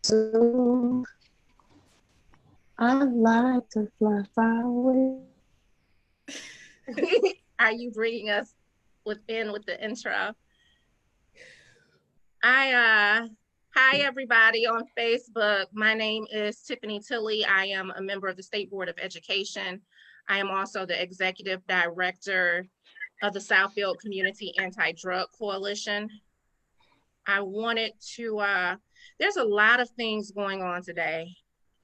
soon. I'd like to fly far away. Are you bringing us with the intro? Hi everybody on Facebook. My name is Tiffany Tilley. I am a member of the State Board of Education. I am also the Executive Director of the Southfield Community Anti-Drug Coalition. I wanted to, there's a lot of things going on today,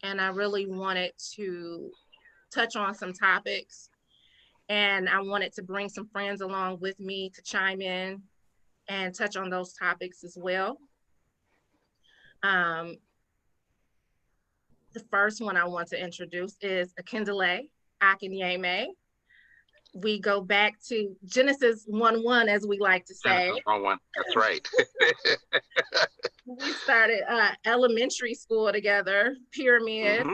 and I really wanted to touch on some topics, and I wanted to bring some friends along with me to chime in and touch on those topics as well. The first one I want to introduce is Akindele Akinyeme. We go back to Genesis 1:1, as we like to say. Genesis 1:1, that's right. We started elementary school together, Pyramid. Mm-hmm.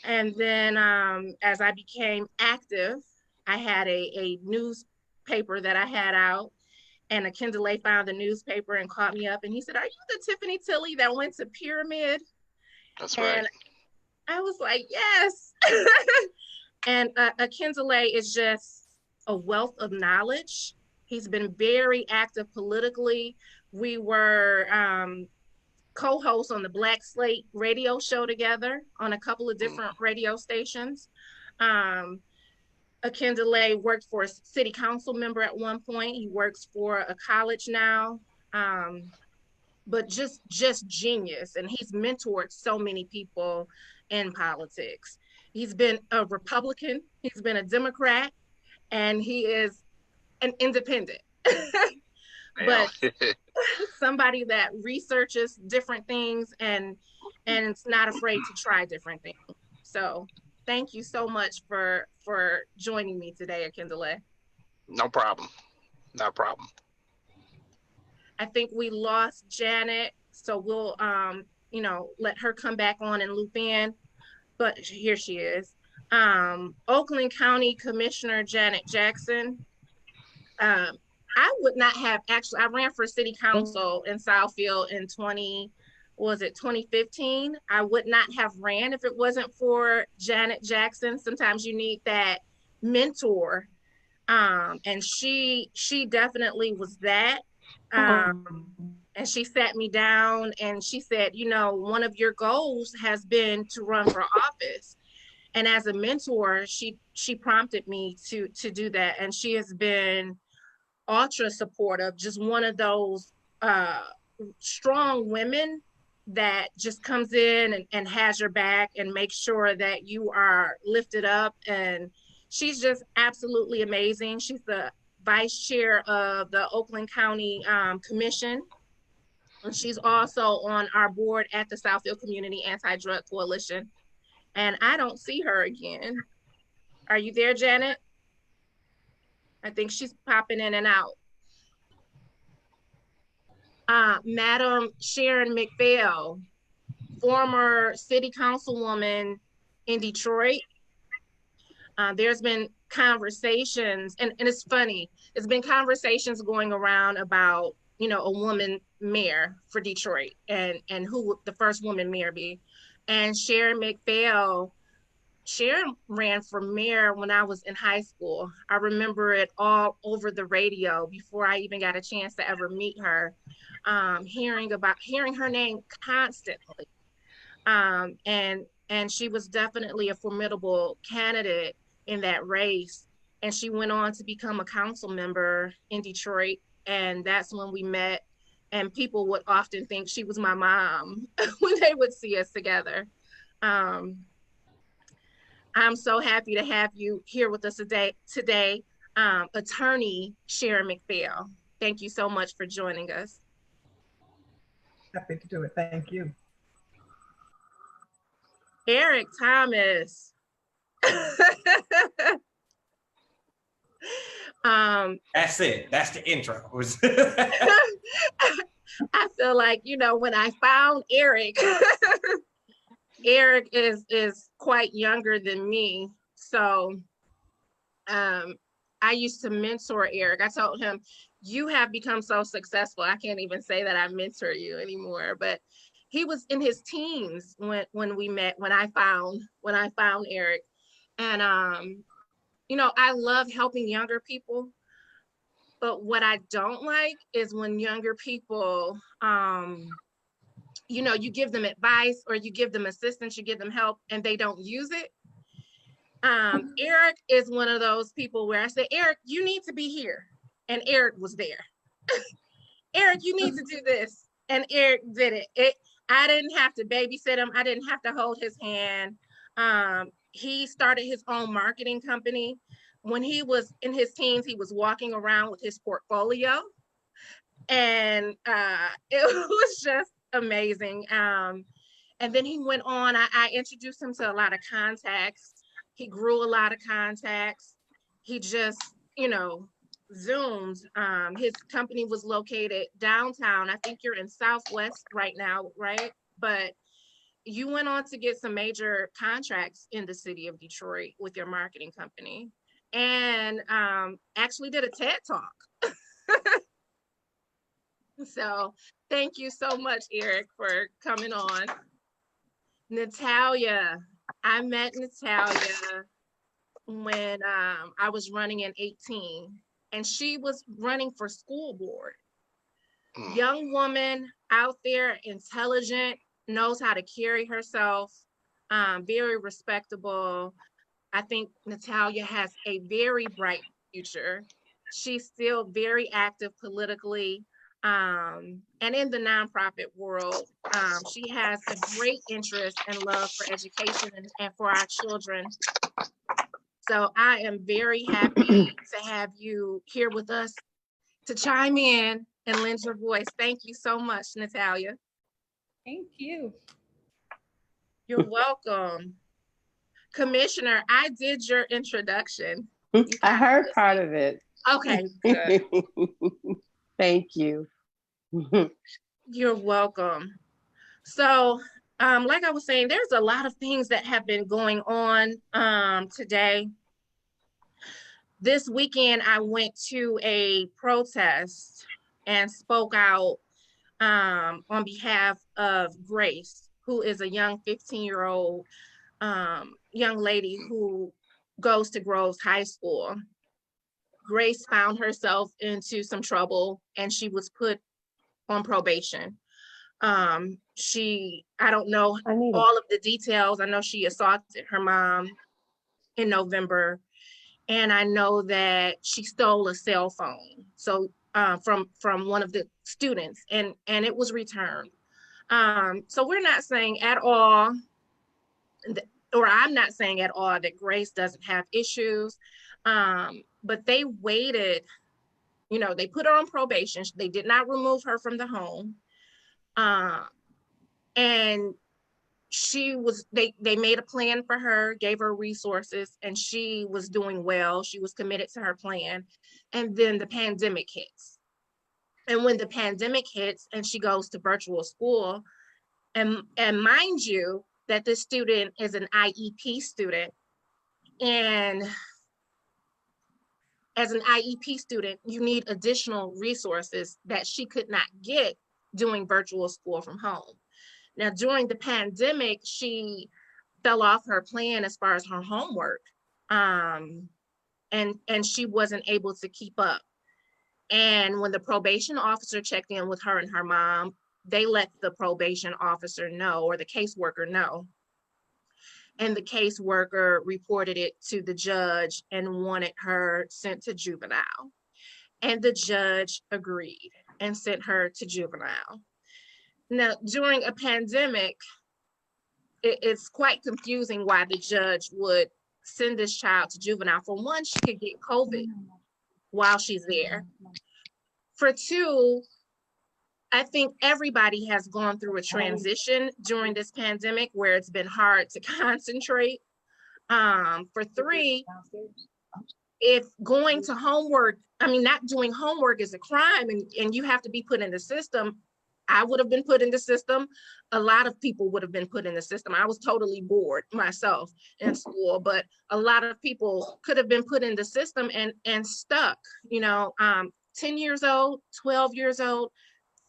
And then as I became active, I had a newspaper that I had out, and Akindele found the newspaper and called me up, and he said, "Are you the Tiffany Tilley that went to Pyramid?" That's right. And I was like, "Yes." And Akindele is just a wealth of knowledge. He's been very active politically. We were co-hosts on the Black Slate radio show together on a couple of different radio stations. Akindele worked for a city council member at one point. He works for a college now, but just genius. And he's mentored so many people in politics. He's been a Republican, he's been a Democrat, and he is an independent. But somebody that researches different things and it's not afraid to try different things. So thank you so much for joining me today, Akindele. No problem. No problem. I think we lost Janet, so we'll let her come back on and loop in. But here she is. Oakland County Commissioner Janet Jackson. I would not have actually, I ran for city council in Southfield in 2015. I would not have ran if it wasn't for Janet Jackson. Sometimes you need that mentor. And she definitely was that. And she sat me down and she said, one of your goals has been to run for office. And as a mentor, she prompted me to do that. And she has been ultra supportive, just one of those strong women that just comes in and has your back and makes sure that you are lifted up. And she's just absolutely amazing. She's the vice chair of the Oakland County Commission. And she's also on our board at the Southfield Community Anti-Drug Coalition. And I don't see her again. Are you there, Janet? I think she's popping in and out. Madam Sharon McPhail, former city councilwoman in Detroit. There's been conversations, and it's funny, it's been conversations going around about, a woman mayor for Detroit and who would the first woman mayor be. And Sharon McPhail, Sharon ran for mayor when I was in high school. I remember it all over the radio before I even got a chance to ever meet her, hearing her name constantly. And she was definitely a formidable candidate in that race. And she went on to become a council member in Detroit. And that's when we met. And people would often think she was my mom when they would see us together. I'm so happy to have you here with us today, Attorney Sharon McPhail. Thank you so much for joining us. Happy to do it. Thank you. Eric Thomas. That's it. That's the intro. I feel like, when I found Eric, Eric is quite younger than me. So I used to mentor Eric. I told him, you have become so successful. I can't even say that I mentor you anymore, but he was in his teens when we met, when I found Eric. And you know, I love helping younger people, but what I don't like is when younger people you know, you give them advice or you give them assistance, you give them help, and they don't use it. Eric is one of those people where I say, Eric, you need to be here. And Eric was there. Eric, you need to do this. And Eric did it. I didn't have to babysit him. I didn't have to hold his hand. He started his own marketing company. When he was in his teens, he was walking around with his portfolio. And it was just amazing. And then he went on, I introduced him to a lot of contacts. He grew a lot of contacts. He just, you know, zoomed. His company was located downtown. I think you're in Southwest right now, right? But you went on to get some major contracts in the city of Detroit with your marketing company, and actually did a TED Talk. So thank you so much, Eric, for coming on. Natalia, I met Natalia when I was running in 18, and she was running for school board. Young woman out there, intelligent, knows how to carry herself, very respectable. I think Natalia has a very bright future. She's still very active politically. And in the nonprofit world, she has a great interest and love for education and for our children. So I am very happy to have you here with us to chime in and lend your voice. Thank you so much, Natalia. Thank you. You're welcome. Commissioner, I did your introduction. I heard part of it. Okay, good. Thank you. You're welcome. So, like I was saying, there's a lot of things that have been going on today. This weekend, I went to a protest and spoke out on behalf of Grace, who is a young 15-year-old young lady who goes to Groves High School. Grace found herself into some trouble and she was put on probation. I don't know all of the details. I know she assaulted her mom in November, and I know that she stole a cell phone. So from one of the students, and it was returned. So we're not saying at all, or I'm not saying at all that Grace doesn't have issues, but they waited, you know, they put her on probation. They did not remove her from the home. And they made a plan for her, gave her resources, and she was doing well. She was committed to her plan. And then the pandemic hits. And when the pandemic hits and she goes to virtual school, and mind you, that this student is an IEP student. And as an IEP student, you need additional resources that she could not get doing virtual school from home. Now, during the pandemic, she fell off her plan as far as her homework, and she wasn't able to keep up. And when the probation officer checked in with her and her mom, they let the probation officer know, or the caseworker know. And the caseworker reported it to the judge and wanted her sent to juvenile. And the judge agreed and sent her to juvenile. Now, during a pandemic, it's quite confusing why the judge would send this child to juvenile. For one, she could get COVID while she's there. For two, I think everybody has gone through a transition during this pandemic where it's been hard to concentrate. For three, if going to homework, not doing homework is a crime and you have to be put in the system, I would have been put in the system. A lot of people would have been put in the system. I was totally bored myself in school, but a lot of people could have been put in the system and stuck, 10 years old, 12 years old,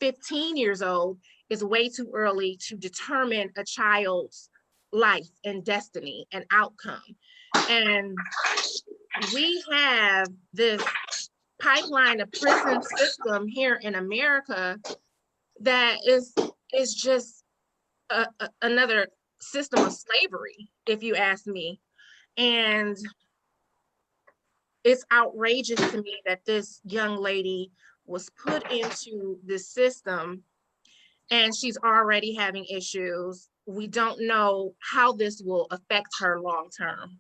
15 years old, is way too early to determine a child's life and destiny and outcome. And we have this pipeline of prison system here in America that is just another system of slavery, if you ask me. And it's outrageous to me that this young lady was put into this system and she's already having issues. We don't know how this will affect her long term.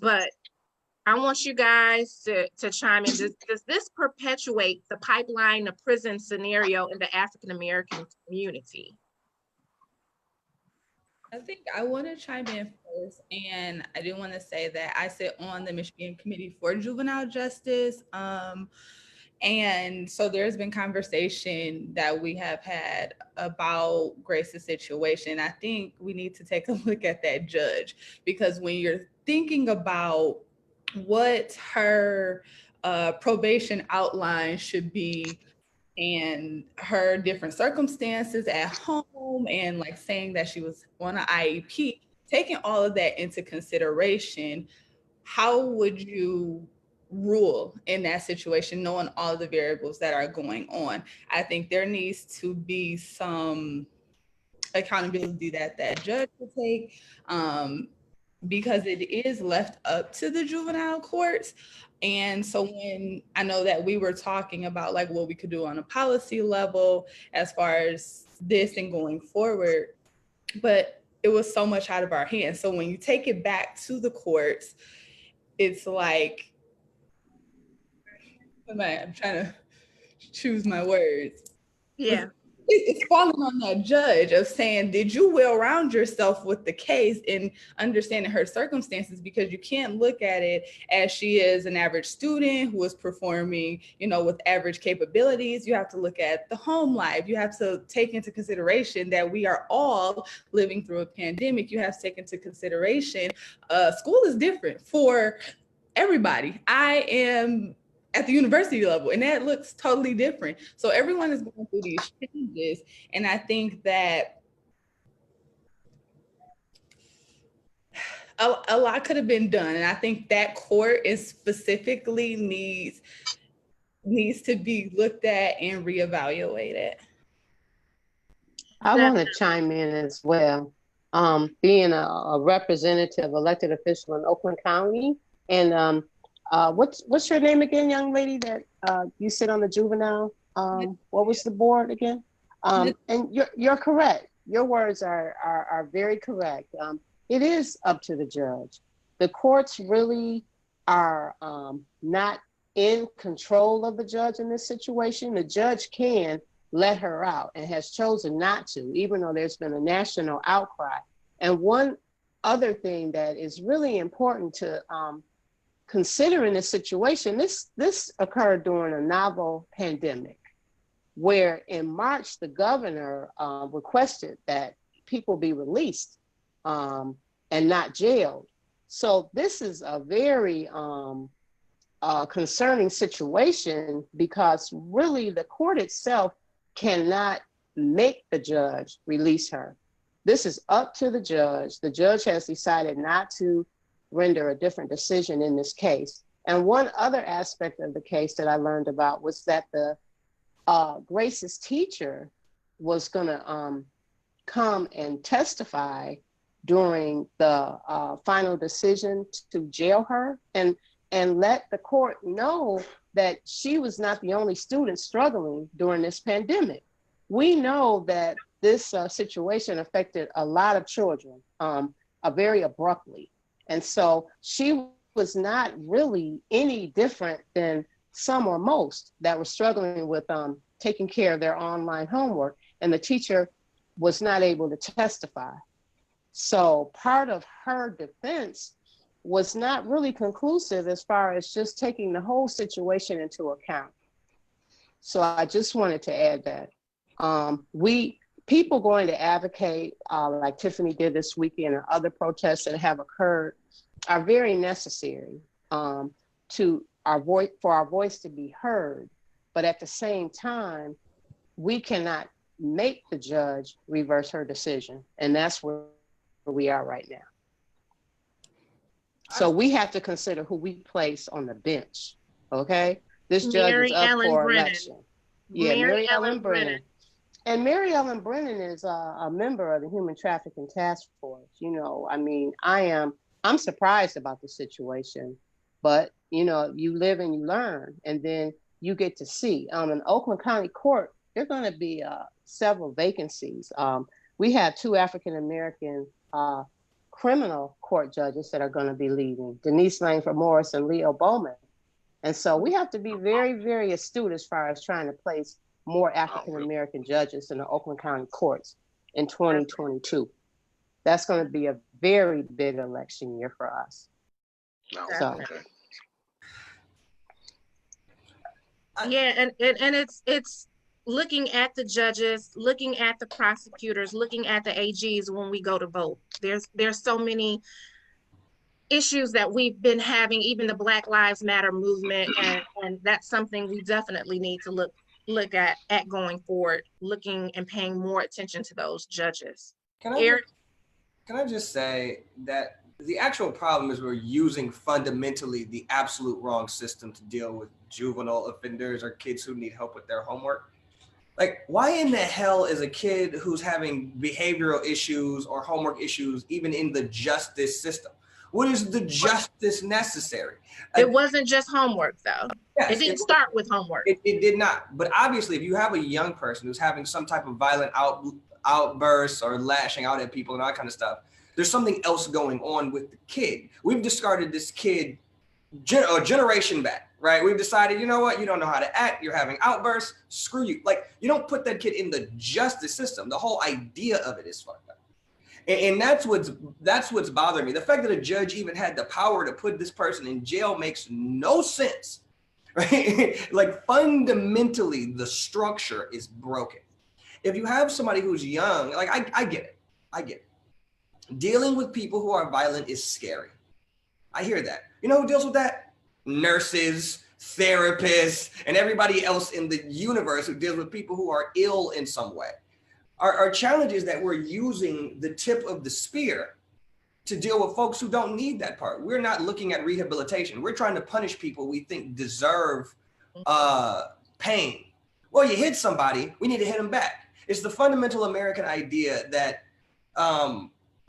But I want you guys to chime in. Does this perpetuate the pipeline of prison scenario in the African American community? I think I want to chime in first, and I do want to say that I sit on the Michigan Committee for Juvenile Justice. And so there's been conversation that we have had about Grace's situation. I think we need to take a look at that judge, because when you're thinking about what her probation outline should be and her different circumstances at home, and like saying that she was on an IEP, taking all of that into consideration, how would you rule in that situation, knowing all of the variables that are going on? I think there needs to be some accountability that that judge will take, because it is left up to the juvenile courts. And so when I know that we were talking about like what we could do on a policy level as far as this and going forward, but it was so much out of our hands. So when you take it back to the courts, it's like, I'm trying to choose my words. Yeah. It's falling on that judge of saying, did you well round yourself with the case and understanding her circumstances? Because you can't look at it as she is an average student who is performing, with average capabilities. You have to look at the home life. You have to take into consideration that we are all living through a pandemic. You have to take into consideration school is different for everybody. I am at the university level, and that looks totally different. So everyone is going through these changes, and I think that a lot could have been done, and I think that court is specifically needs to be looked at and reevaluated. I want to chime in as well. Being a representative, elected official in Oakland County, and what's your name again, young lady, that you sit on the juvenile? What was the board again? And you're correct. Your words are very correct. It is up to the judge. The courts really are not in control of the judge in this situation. The judge can let her out and has chosen not to, even though there's been a national outcry. And one other thing that is really important to consider in this situation, this occurred during a novel pandemic, where in March, the governor requested that people be released and not jailed. So this is a very concerning situation, because really the court itself cannot make the judge release her. This is up to the judge. The judge has decided not to render a different decision in this case. And one other aspect of the case that I learned about was that the Grace's teacher was going to come and testify during the final decision to jail her, and let the court know that she was not the only student struggling during this pandemic. We know that this situation affected a lot of children very abruptly. And so she was not really any different than some or most that were struggling with taking care of their online homework, and the teacher was not able to testify. So part of her defense was not really conclusive as far as just taking the whole situation into account. So I just wanted to add that. People going to advocate, like Tiffany did this weekend, and other protests that have occurred, are very necessary for our voice to be heard. But at the same time, we cannot make the judge reverse her decision. And that's where we are right now. So we have to consider who we place on the bench. Okay. This judge is up for election. Yeah, Mary Ellen Brennan. And Mary Ellen Brennan is a member of the Human Trafficking Task Force. You know, I mean, I'm surprised about the situation, but you know, you live and you learn, and then you get to see. In Oakland County Court, there are going to be several vacancies. We have 2 African American criminal court judges that are going to be leaving, Denise Langford Morris and Leo Bowman. And so we have to be very, very astute as far as trying to place more African American judges in the Oakland County courts in 2022. That's going to be a very big election year for us. So. Yeah, and it's looking at the judges, looking at the prosecutors, looking at the AGs when we go to vote. There's so many issues that we've been having, even the Black Lives Matter movement, and that's something we definitely need to look at going forward, looking and paying more attention to those judges. Can I just say that the actual problem is we're using fundamentally the absolute wrong system to deal with juvenile offenders or kids who need help with their homework. Like, why in the hell is a kid who's having behavioral issues or homework issues even in the justice system? What is the justice necessary? It wasn't just homework, though. Yes, it didn't start with homework. It did not. But obviously, if you have a young person who's having some type of violent outbursts or lashing out at people and all that kind of stuff, there's something else going on with the kid. We've discarded this kid a generation back, right? We've decided, you know what? You don't know how to act. You're having outbursts. Screw you. Like, you don't put that kid in the justice system. The whole idea of it is fucked up. And that's what's bothering me. The fact that a judge even had the power to put this person in jail makes no sense, right? Like, fundamentally, the structure is broken. If you have somebody who's young, like, I get it. I get it. Dealing with people who are violent is scary. I hear that. You know who deals with that? Nurses, therapists, and everybody else in the universe who deals with people who are ill in some way. Our challenge is that we're using the tip of the spear to deal with folks who don't need that part. We're not looking at rehabilitation. We're trying to punish people we think deserve pain. Well, you hit somebody, we need to hit them back. It's the fundamental American idea that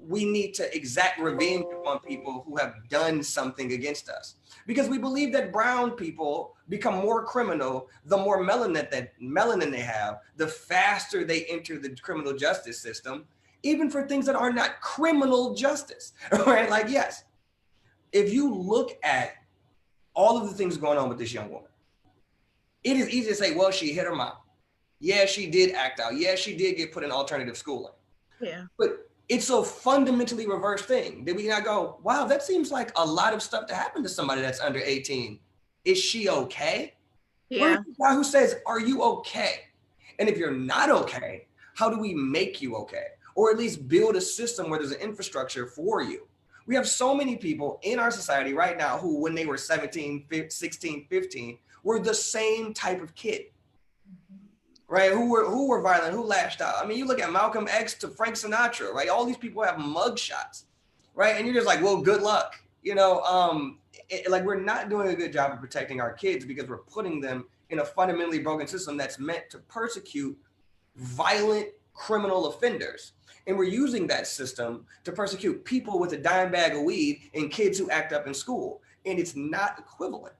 we need to exact revenge on people who have done something against us. Because we believe that brown people become more criminal the more melanin they have, the faster they enter the criminal justice system, even for things that are not criminal justice, right? Like, yes, if you look at all of the things going on with this young woman, it is easy to say, well, she hit her mom. Yeah, she did act out. Yeah, she did get put in alternative schooling. Yeah. But it's a fundamentally reverse thing. Did we not go, wow, that seems like a lot of stuff to happen to somebody that's under 18. Is she okay? Yeah. Where's the guy who says, are you okay? And if you're not okay, how do we make you okay? Or at least build a system where there's an infrastructure for you. We have so many people in our society right now who, when they were 17, 16, 15, were the same type of kid. Right, who were violent, who lashed out. I mean, you look at Malcolm X to Frank Sinatra, right? All these people have mug shots, right? And you're just like, well, good luck. You know, like, we're not doing a good job of protecting our kids because we're putting them in a fundamentally broken system that's meant to persecute violent criminal offenders. And we're using that system to persecute people with a dime bag of weed and kids who act up in school. And it's not equivalent.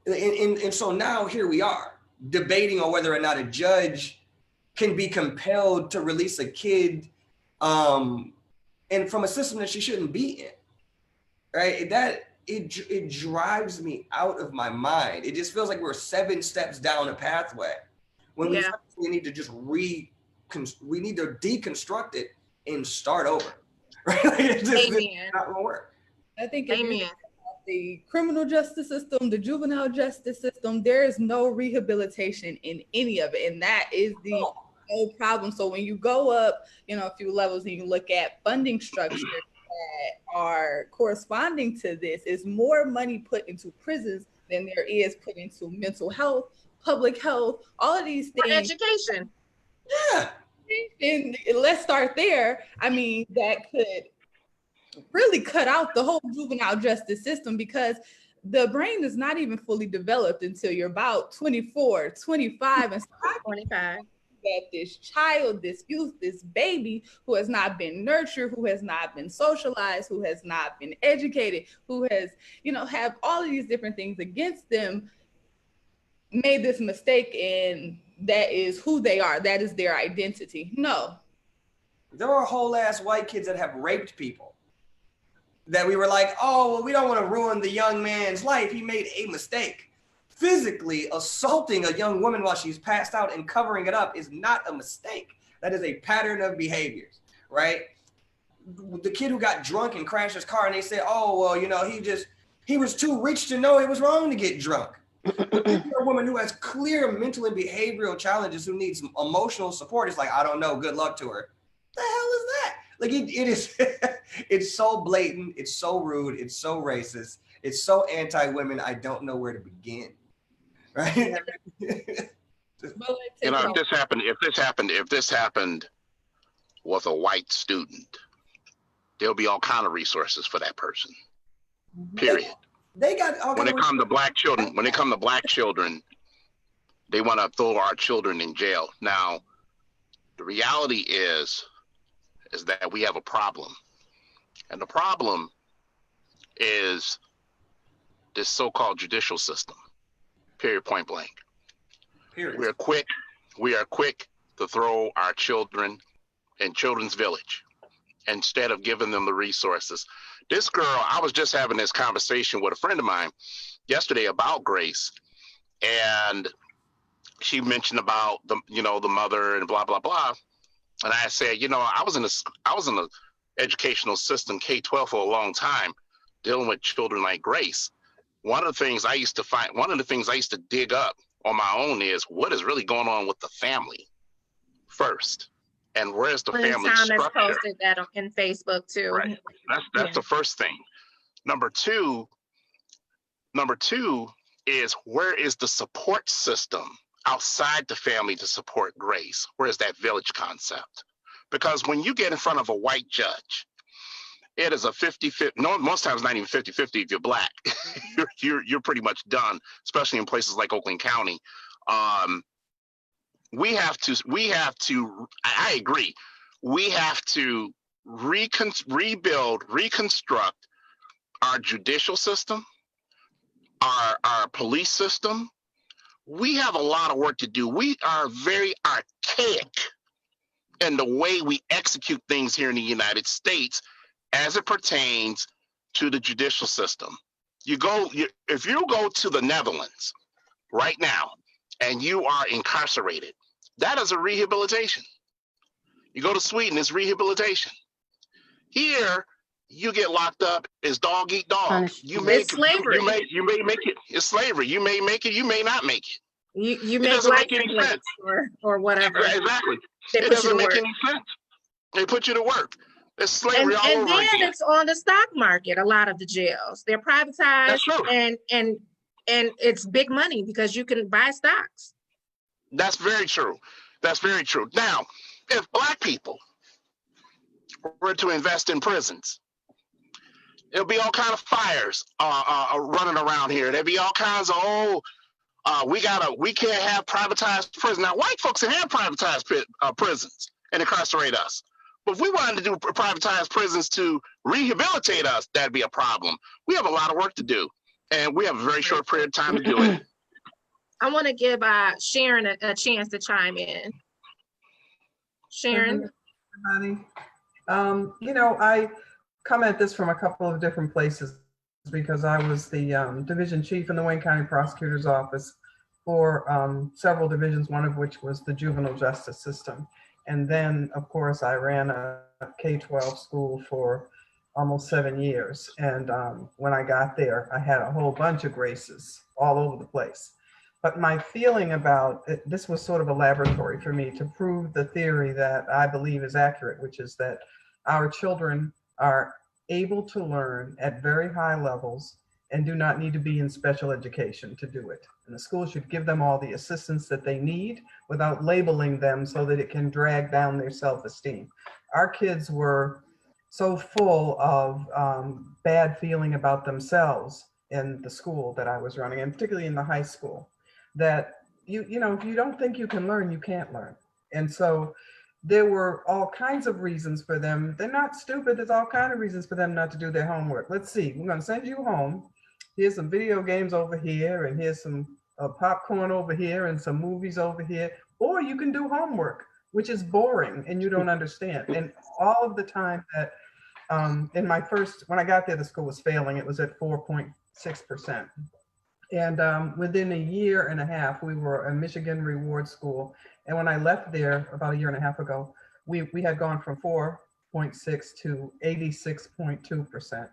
And so now here we are, debating on whether or not a judge can be compelled to release a kid and from a system that she shouldn't be in, right? That it drives me out of my mind. It just feels like we're 7 steps down a pathway when we need to just we need to deconstruct it and start over, right? Like, it's not gonna work. I think Amen. The criminal justice system, the juvenile justice system, there is no rehabilitation in any of it. And that is the whole problem. So when you go up, a few levels and you look at funding structures that are corresponding to this, is more money put into prisons than there is put into mental health, public health, all of these things. Education. Yeah. And let's start there. I mean, that could really cut out the whole juvenile justice system, because the brain is not even fully developed until you're about 24, 25, and 25. that this child, this youth, this baby who has not been nurtured, who has not been socialized, who has not been educated, who has, have all of these different things against them, made this mistake, and that is who they are. That is their identity. No. There are whole ass white kids that have raped people that we were like, oh, well, we don't want to ruin the young man's life. He made a mistake. Physically assaulting a young woman while she's passed out and covering it up is not a mistake. That is a pattern of behaviors, right? The kid who got drunk and crashed his car, and they said, oh, well, he was too rich to know it was wrong to get drunk. But a woman who has clear mental and behavioral challenges, who needs emotional support, is like, I don't know, good luck to her. The hell is that? Like it is, it's so blatant, it's so rude, it's so racist, it's so anti-women. I don't know where to begin. Right? If this happened with a white student, there'll be all kind of resources for that person. Period. They got when it comes to black children, they want to throw our children in jail. Now, the reality is that we have a problem. And the problem is this so-called judicial system. Period, point blank. Period. We are quick to throw our children in children's village instead of giving them the resources. This girl, I was just having this conversation with a friend of mine yesterday about Grace, and she mentioned about the mother and blah blah blah. And I said, I was in the educational system, K-12, for a long time, dealing with children like Grace. One of the things I used to dig up on my own is what is really going on with the family first, and where's the family structure. Thomas posted that in Facebook too. Right. That's the first thing. Number two is, where is the support system outside the family to support Grace? Where is that village concept? Because when you get in front of a white judge, it is a 50-50. No, most times not even 50-50 if you're black. you're pretty much done, especially in places like Oakland County. We have to. I agree. We have to reconstruct our judicial system, our police system. We have a lot of work to do. We are very archaic in the way we execute things here in the United States as it pertains to the judicial system. If you go to the Netherlands right now and you are incarcerated, that is a rehabilitation. You go to Sweden, it's rehabilitation. Here, you get locked up, it's dog eat dog. It's slavery. You may make it. It's slavery. You may make it, you may not make it. You it make doesn't make any sense. or whatever. Exactly. It doesn't make any sense. They put you to work. It's slavery all over again. And then it's on the stock market. A lot of the jails, they're privatized. That's true. And it's big money because you can buy stocks. That's very true. That's very true. Now, if black people were to invest in prisons, there'll be all kinds of fires running around here. There'll be all kinds of we can't have privatized prisons. Now, white folks can have privatized prisons and incarcerate us. But if we wanted to do privatized prisons to rehabilitate us, that'd be a problem. We have a lot of work to do, and we have a very short period of time to do it. I want to give Sharon a chance to chime in. Sharon? Everybody. I come at this from a couple of different places because I was the division chief in the Wayne County Prosecutor's Office for several divisions, one of which was the juvenile justice system. And then, of course, I ran a K-12 school for almost 7 years. And when I got there, I had a whole bunch of Graces all over the place. But my feeling about it, this was sort of a laboratory for me to prove the theory that I believe is accurate, which is that our children are able to learn at very high levels and do not need to be in special education to do it. And the school should give them all the assistance that they need without labeling them so that it can drag down their self-esteem. Our kids were so full of bad feeling about themselves in the school that I was running, and particularly in the high school, that you know, if you don't think you can learn, you can't learn. And so there were all kinds of reasons for them. They're not stupid. There's all kinds of reasons for them not to do their homework. Let's see, we're going to send you home. Here's some video games over here, and here's some popcorn over here, and some movies over here. Or you can do homework, which is boring and you don't understand. And all of the time that in my first, when I got there, the school was failing. It was at 4.6%. And within a year and a half, we were a Michigan reward school. And when I left there about a year and a half ago, we had gone from 4.6 to 86.2%.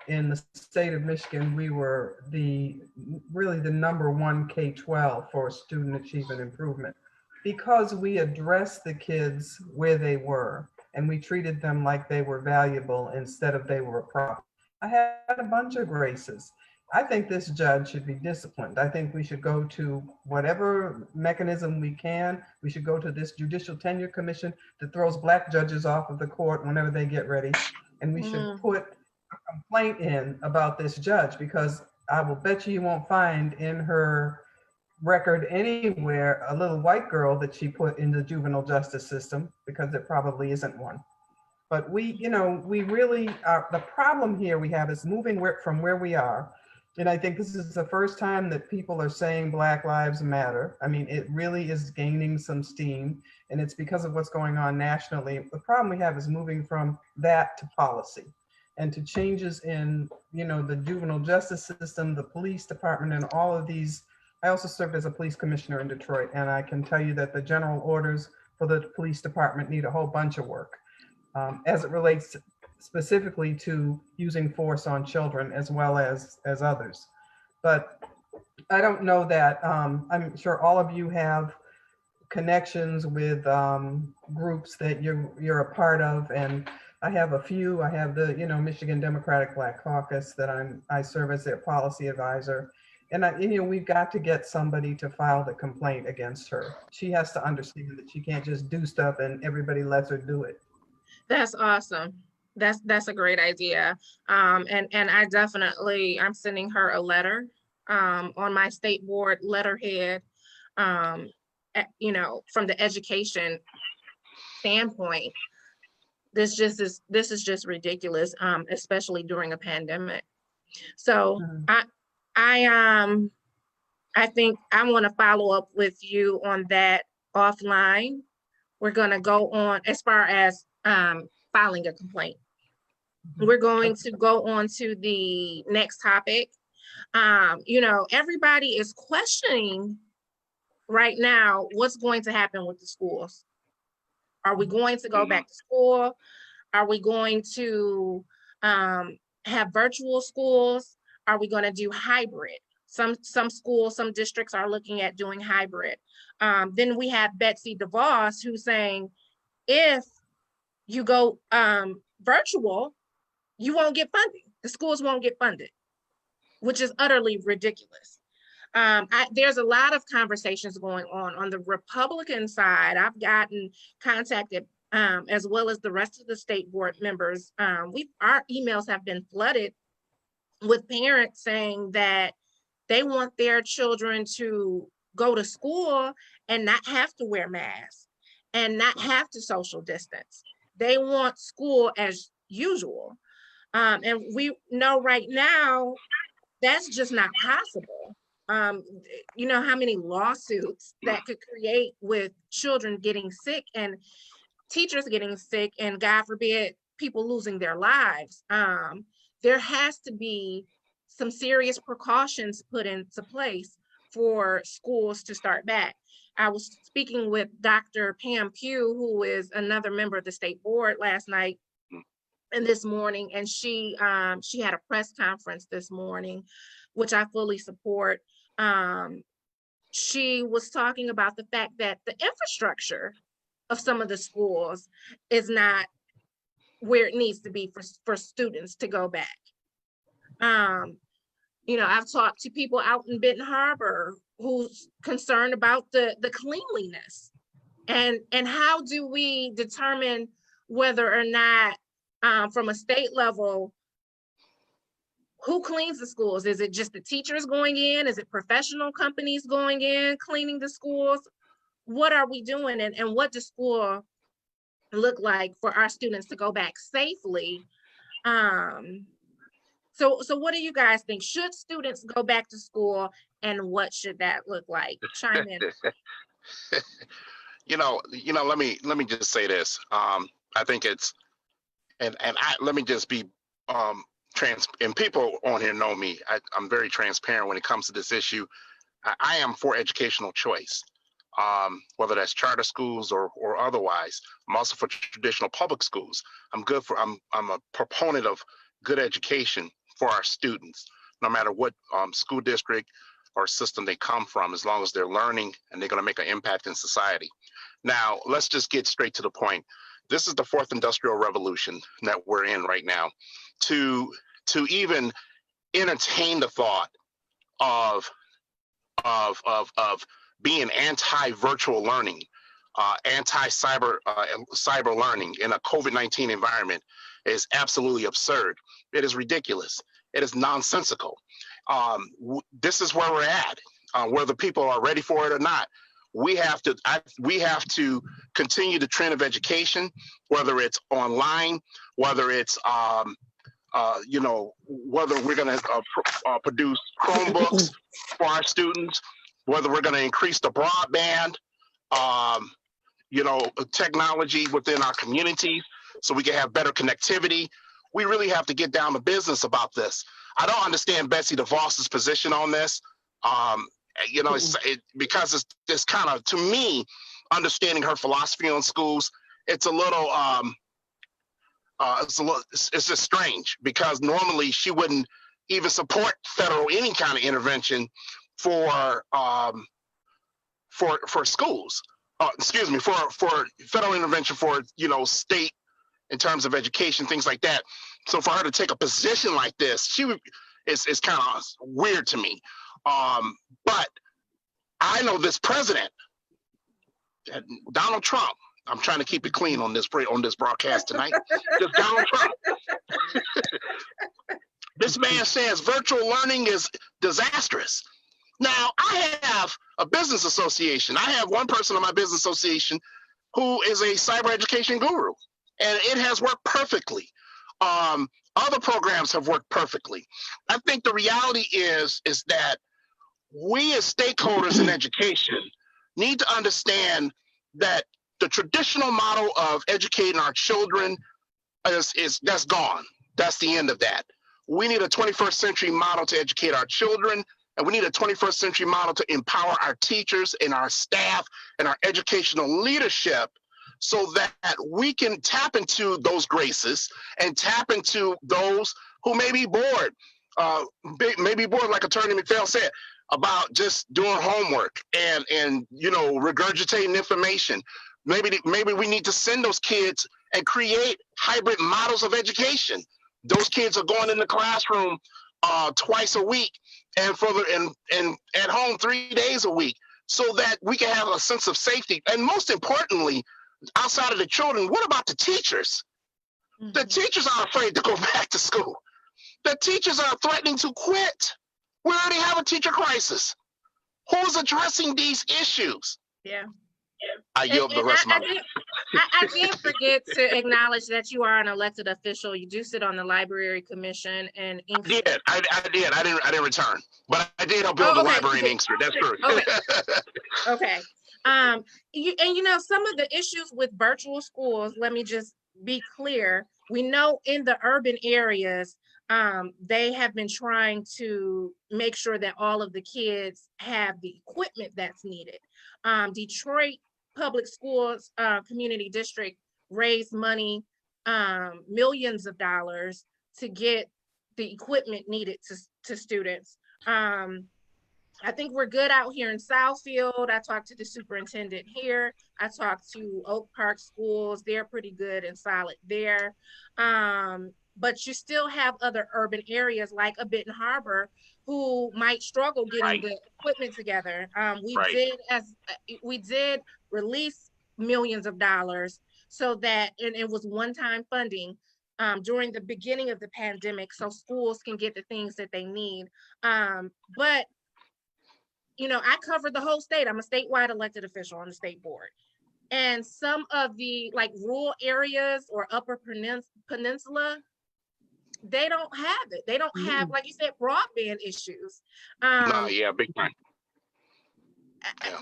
In the state of Michigan, we were really the #1 K-12 for student achievement improvement, because we addressed the kids where they were and we treated them like they were valuable instead of they were a problem. I had a bunch of graces. I think this judge should be disciplined. I think we should go to whatever mechanism we can. We should go to this Judicial Tenure Commission that throws Black judges off of the court whenever they get ready. And we should put a complaint in about this judge, because I will bet you won't find in her record anywhere a little white girl that she put in the juvenile justice system, because there probably isn't one. But we really are, the problem here we have is moving from where we are. And I think this is the first time that people are saying Black Lives Matter. I mean, it really is gaining some steam, and it's because of what's going on nationally. The problem we have is moving from that to policy and to changes in, the juvenile justice system, the police department, and all of these. I also served as a police commissioner in Detroit, and I can tell you that the general orders for the police department need a whole bunch of work as it relates specifically to using force on children as well as others. But I don't know that, I'm sure all of you have connections with groups that you're a part of, and I have a few. I have the Michigan Democratic Black Caucus that I serve as their policy advisor. And we've got to get somebody to file the complaint against her. She has to understand that she can't just do stuff and everybody lets her do it. That's awesome. That's a great idea. And I'm sending her a letter on my state board letterhead, from the education standpoint. This is just ridiculous, especially during a pandemic. So I think I want to follow up with you on that offline. We're going to go on as far as filing a complaint. We're going to go on to the next topic. Everybody is questioning right now what's going to happen with the schools. Are we going to go back to school? Are we going to have virtual schools? Are we going to do hybrid? Some schools, some districts are looking at doing hybrid. Then we have Betsy DeVos who's saying, if you go virtual, you won't get funding. The schools won't get funded, which is utterly ridiculous. There's a lot of conversations going on the Republican side. I've gotten contacted as well as the rest of the state board members. Our emails have been flooded with parents saying that they want their children to go to school and not have to wear masks and not have to social distance. They want school as usual. And we know right now that's just not possible. You know how many lawsuits that could create with children getting sick and teachers getting sick, and God forbid, people losing their lives. There has to be some serious precautions put into place for schools to start back. I was speaking with Dr. Pam Pugh, who is another member of the state board, last night and this morning, and she had a press conference this morning, which I fully support. She was talking about the fact that the infrastructure of some of the schools is not where it needs to be for students to go back. You know, I've talked to people out in Benton Harbor who's concerned about the cleanliness. And how do we determine whether or not, from a state level, who cleans the schools? Is it just the teachers going in? Is it professional companies going in, cleaning the schools? What are we doing? And what does school look like for our students to go back safely? So what do you guys think? Should students go back to school, and what should that look like? Chime in. Let me just say this. I think it's let me just be and people on here know me. I'm very transparent when it comes to this issue. I am for educational choice, whether that's charter schools or otherwise. I'm also for traditional public schools. I'm a proponent of good education for our students, no matter what school district or system they come from, as long as they're learning and they're going to make an impact in society. Now, let's just get straight to the point. This is the fourth industrial revolution that we're in right now. To even entertain the thought of being anti-virtual learning, anti-cyber learning in a COVID-19 environment is absolutely absurd. It is ridiculous. It is nonsensical. This is where we're at. Whether people are ready for it or not, we have to continue the trend of education, whether it's online, whether it's whether we're going to produce Chromebooks for our students, whether we're going to increase the broadband, technology within our communities so we can have better connectivity. We really have to get down to business about this. I don't understand Betsy DeVos's position on this. Because it's kind of, to me, understanding her philosophy on schools, it's just strange, because normally she wouldn't even support any kind of intervention for schools. For federal intervention for state in terms of education, things like that. So for her to take a position like this, is kind of weird to me. But I know this president, Donald Trump. I'm trying to keep it clean on this broadcast tonight. Just Donald Trump. This man says virtual learning is disastrous. Now, I have a business association. I have one person in my business association who is a cyber education guru, and it has worked perfectly. Other programs have worked perfectly. I think the reality is that we as stakeholders in education need to understand that the traditional model of educating our children that's gone. That's the end of that. We need a 21st century model to educate our children, and we need a 21st century model to empower our teachers and our staff and our educational leadership, so that we can tap into those graces and tap into those who may be bored, like Attorney McPhail said, about just doing homework and regurgitating information. Maybe we need to send those kids and create hybrid models of education. Those kids are going in the classroom twice a week, and at home 3 days a week, so that we can have a sense of safety. And most importantly, outside of the children, what about the teachers? Mm-hmm. The teachers are afraid to go back to school. The teachers are threatening to quit. We already have a teacher crisis. Who's addressing these issues? Yeah. I yield the rest of my life. I did forget to acknowledge that you are an elected official. You do sit on the Library Commission and Inkster. I did. I didn't return, but I did help build the library in Inkster. That's true. Okay. Some of the issues with virtual schools, let me just be clear. We know in the urban areas, they have been trying to make sure that all of the kids have the equipment that's needed. Detroit Public Schools Community District raised money, millions of dollars, to get the equipment needed to students. I think we're good out here in Southfield. I talked to the superintendent here. I talked to Oak Park Schools. They're pretty good and solid there. but you still have other urban areas like a Benton Harbor who might struggle getting Right. the equipment together. Right. We did release millions of dollars so that, and it was one-time funding during the beginning of the pandemic, so schools can get the things that they need. But I covered the whole state. I'm a statewide elected official on the state board. And some of the like rural areas or upper peninsula, they don't have it. They don't have, like you said, broadband issues. No, Um, yeah, big time. Yeah.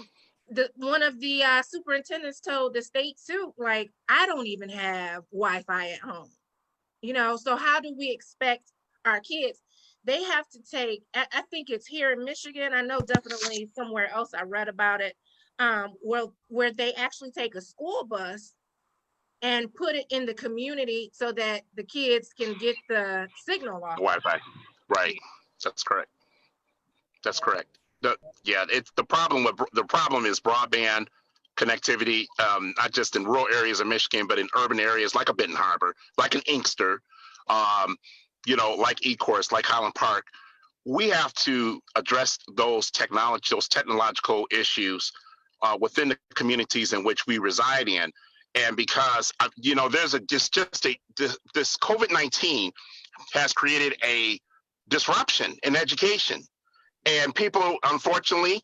One of the superintendents told the state too, like, I don't even have Wi-Fi at home. So how do we expect our kids? They have to take, I think it's here in Michigan. I know definitely somewhere else I read about it, where they actually take a school bus and put it in the community so that the kids can get the signal off of Wi-Fi. Right. That's correct. That's correct. It's the problem is broadband connectivity, not just in rural areas of Michigan, but in urban areas like a Benton Harbor, like an Inkster, like Ecorse, like Highland Park. We have to address those technological issues within the communities in which we reside in. And because there's this COVID-19 has created a disruption in education, and unfortunately,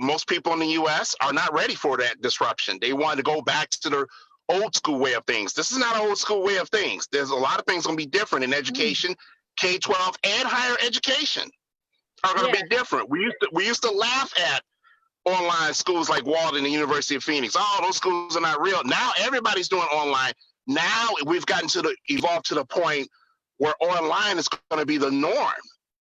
most people in the U.S. are not ready for that disruption. They want to go back to the old school way of things. This is not an old school way of things. There's a lot of things going to be different in education. K-12 and higher education are going to be different. We used to laugh at online schools like Walden and University of Phoenix. Oh, those schools are not real. Now everybody's doing online. Now we've evolved to the point where online is going to be the norm.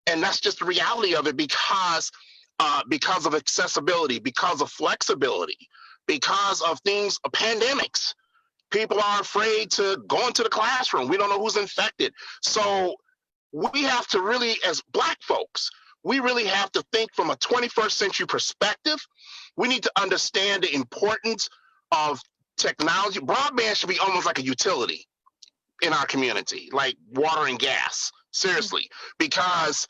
And that's just the reality of it because of accessibility, because of flexibility, because of pandemics. People are afraid to go into the classroom. We don't know who's infected. So we have to really, as Black folks, we really have to think from a 21st century perspective. We need to understand the importance of technology. Broadband should be almost like a utility in our community, like water and gas. Seriously, because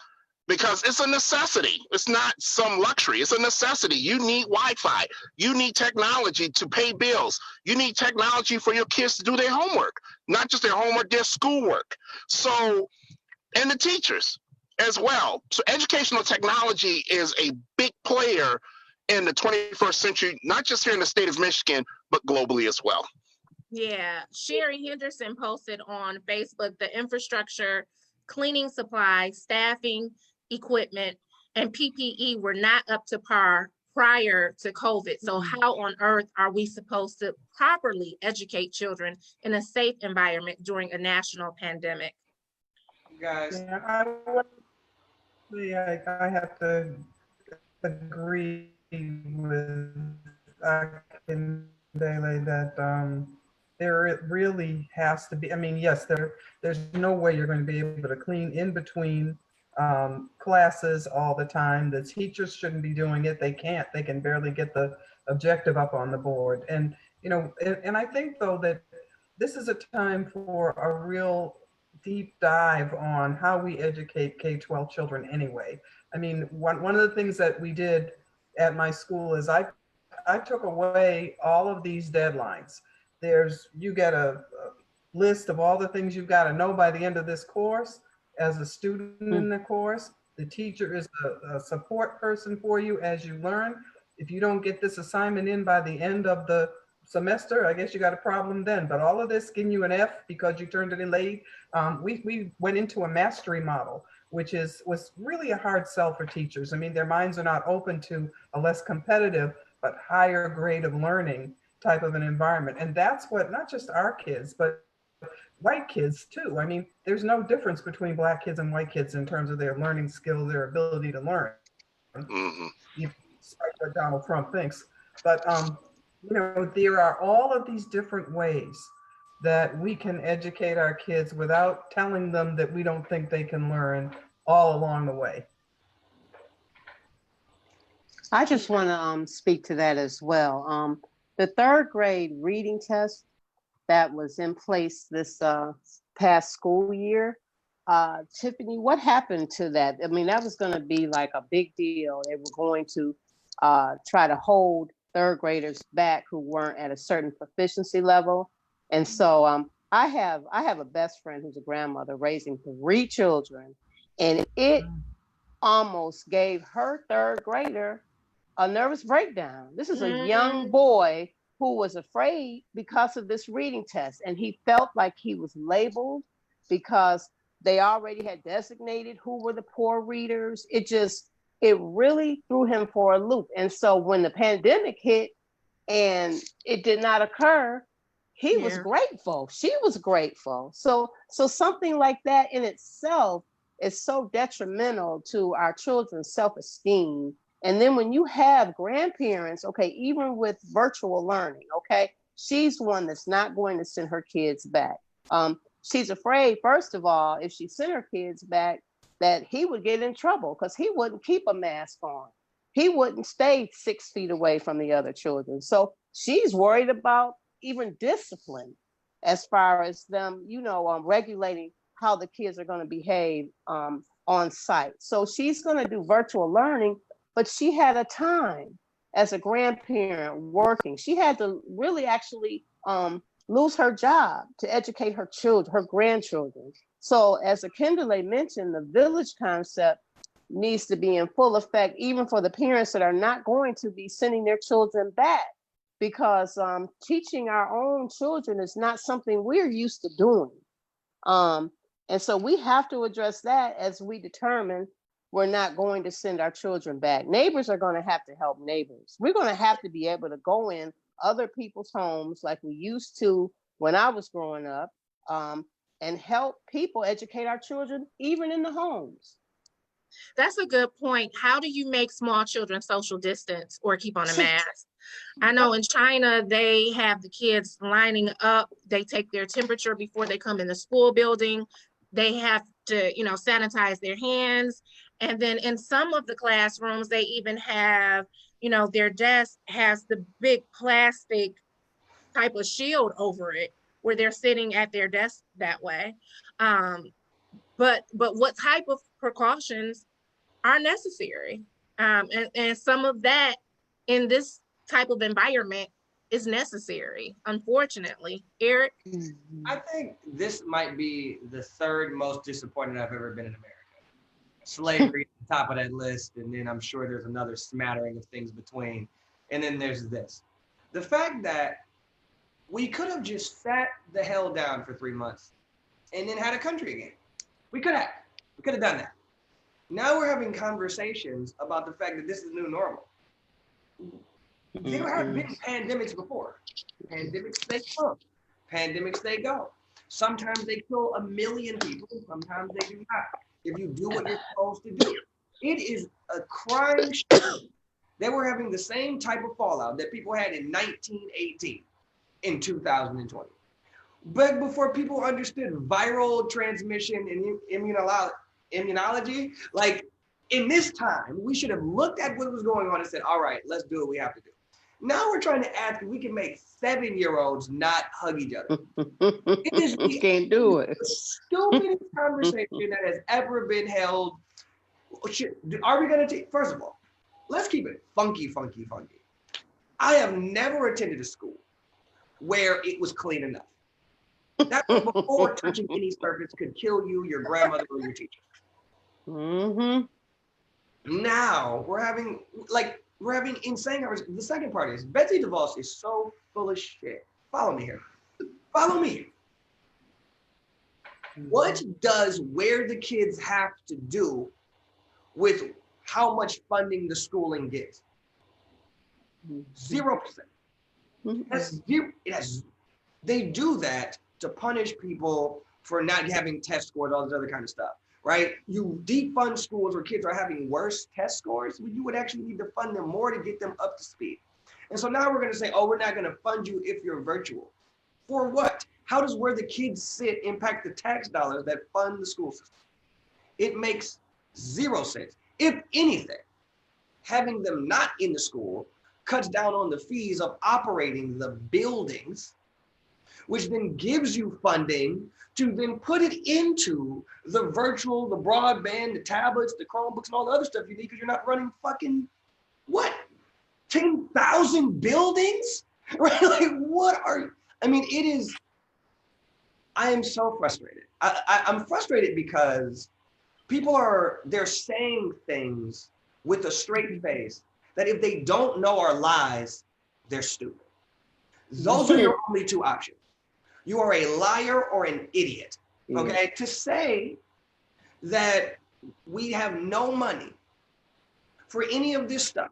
it's a necessity. It's not some luxury. It's a necessity. You need Wi-Fi. You need technology to pay bills. You need technology for your kids to do their homework, not just their homework, their schoolwork. So, and the teachers as well. So educational technology is a big player in the 21st century, not just here in the state of Michigan, but globally as well. Yeah, Sherry Henderson posted on Facebook the infrastructure, cleaning supplies, staffing, equipment, and PPE were not up to par prior to COVID. So how on earth are we supposed to properly educate children in a safe environment during a national pandemic? You guys. I have to agree with Akindele that there really has to be, I mean, yes, there's no way you're going to be able to clean in between classes all the time. The teachers shouldn't be doing it. They can't. They can barely get the objective up on the board. And, and I think, though, that this is a time for a real deep dive on how we educate K-12 children anyway. I mean, one of the things that we did at my school is I took away all of these deadlines. You get a list of all the things you've got to know by the end of this course. As a student in the course, the teacher is a support person for you as you learn. If you don't get this assignment in by the end of the semester, I guess you got a problem then. But all of this getting you an F because you turned it in late, we went into a mastery model, which was really a hard sell for teachers. I mean, their minds are not open to a less competitive but higher grade of learning type of an environment. And that's what, not just our kids, but white kids too. I mean, there's no difference between Black kids and white kids in terms of their learning skills, their ability to learn, despite what Donald Trump thinks. But, there are all of these different ways that we can educate our kids without telling them that we don't think they can learn all along the way. I just want to speak to that as well. The third grade reading test that was in place this past school year. Tiffany, what happened to that? I mean, that was going to be like a big deal. They were going to try to hold third graders back who weren't at a certain proficiency level. And so I have a best friend who's a grandmother raising 3 children, and it almost gave her third grader a nervous breakdown. This is a young boy who was afraid because of this reading test, and he felt like he was labeled because they already had designated who were the poor readers. It really threw him for a loop. And so when the pandemic hit and it did not occur, he was grateful. She was grateful. So something like that in itself is so detrimental to our children's self-esteem. And then when you have grandparents, okay, even with virtual learning, okay, she's one that's not going to send her kids back. She's afraid, first of all, if she sent her kids back, that he would get in trouble because he wouldn't keep a mask on. He wouldn't stay 6 feet away from the other children. So she's worried about even discipline as far as them, regulating how the kids are going to behave on site. So she's going to do virtual learning, but she had a time as a grandparent working. She had to really actually lose her job to educate her children, her grandchildren. So as Akindele mentioned, the village concept needs to be in full effect, even for the parents that are not going to be sending their children back, because teaching our own children is not something we're used to doing. And so we have to address that as we determine we're not going to send our children back. Neighbors are going to have to help neighbors. We're going to have to be able to go in other people's homes like we used to when I was growing up, and help people educate our children, even in the homes. That's a good point. How do you make small children social distance or keep on a mask? I know in China, they have the kids lining up. They take their temperature before they come in the school building. They have to, sanitize their hands. And then in some of the classrooms, they even have, their desk has the big plastic type of shield over it where they're sitting at their desk that way. But what type of precautions are necessary? And some of that in this type of environment is necessary, unfortunately. Eric? I think this might be the third most disappointed I've ever been in America. Slavery at the top of that list, and then I'm sure there's another smattering of things between. And then there's this. The fact that we could have just sat the hell down for 3 months and then had a country again. We could have done that. Now we're having conversations about the fact that this is the new normal. There have been pandemics before. Pandemics, they come. Pandemics, they go. Sometimes they kill 1 million people. Sometimes they do not. If you do what you're supposed to do. It is a crime. They were having the same type of fallout that people had in 1918 in 2020. But before people understood viral transmission and immunology, like in this time, we should have looked at what was going on and said, all right, let's do what we have to do. Now we're trying to ask if we can make 7-year-olds not hug each other. It is the can't do it. Stupidest conversation that has ever been held. Are we going to take, first of all, let's keep it funky. I have never attended a school where it was clean enough. That was before touching any surface could kill you, your grandmother, or your teacher. Now we're having insane conversations. The second part is Betsy DeVos is so full of shit. Follow me here. What does where the kids have to do with how much funding the schooling gets? 0%. That's zero. They do that to punish people for not having test scores, all this other kind of stuff, right? You defund schools where kids are having worse test scores, when you would actually need to fund them more to get them up to speed. And so now we're going to say, oh, we're not going to fund you if you're virtual. For what? How does where the kids sit impact the tax dollars that fund the school system? It makes 0 sense. If anything, having them not in the school cuts down on the fees of operating the buildings, which then gives you funding to then put it into the virtual, the broadband, the tablets, the Chromebooks, and all the other stuff you need because you're not running fucking, what, 10,000 buildings? Right? Like, what are, I mean, it is, I am so frustrated. I'm frustrated because they're saying things with a straight face that if they don't know are lies, they're stupid. Those are your only two options. You are a liar or an idiot, okay? To say that we have no money for any of this stuff.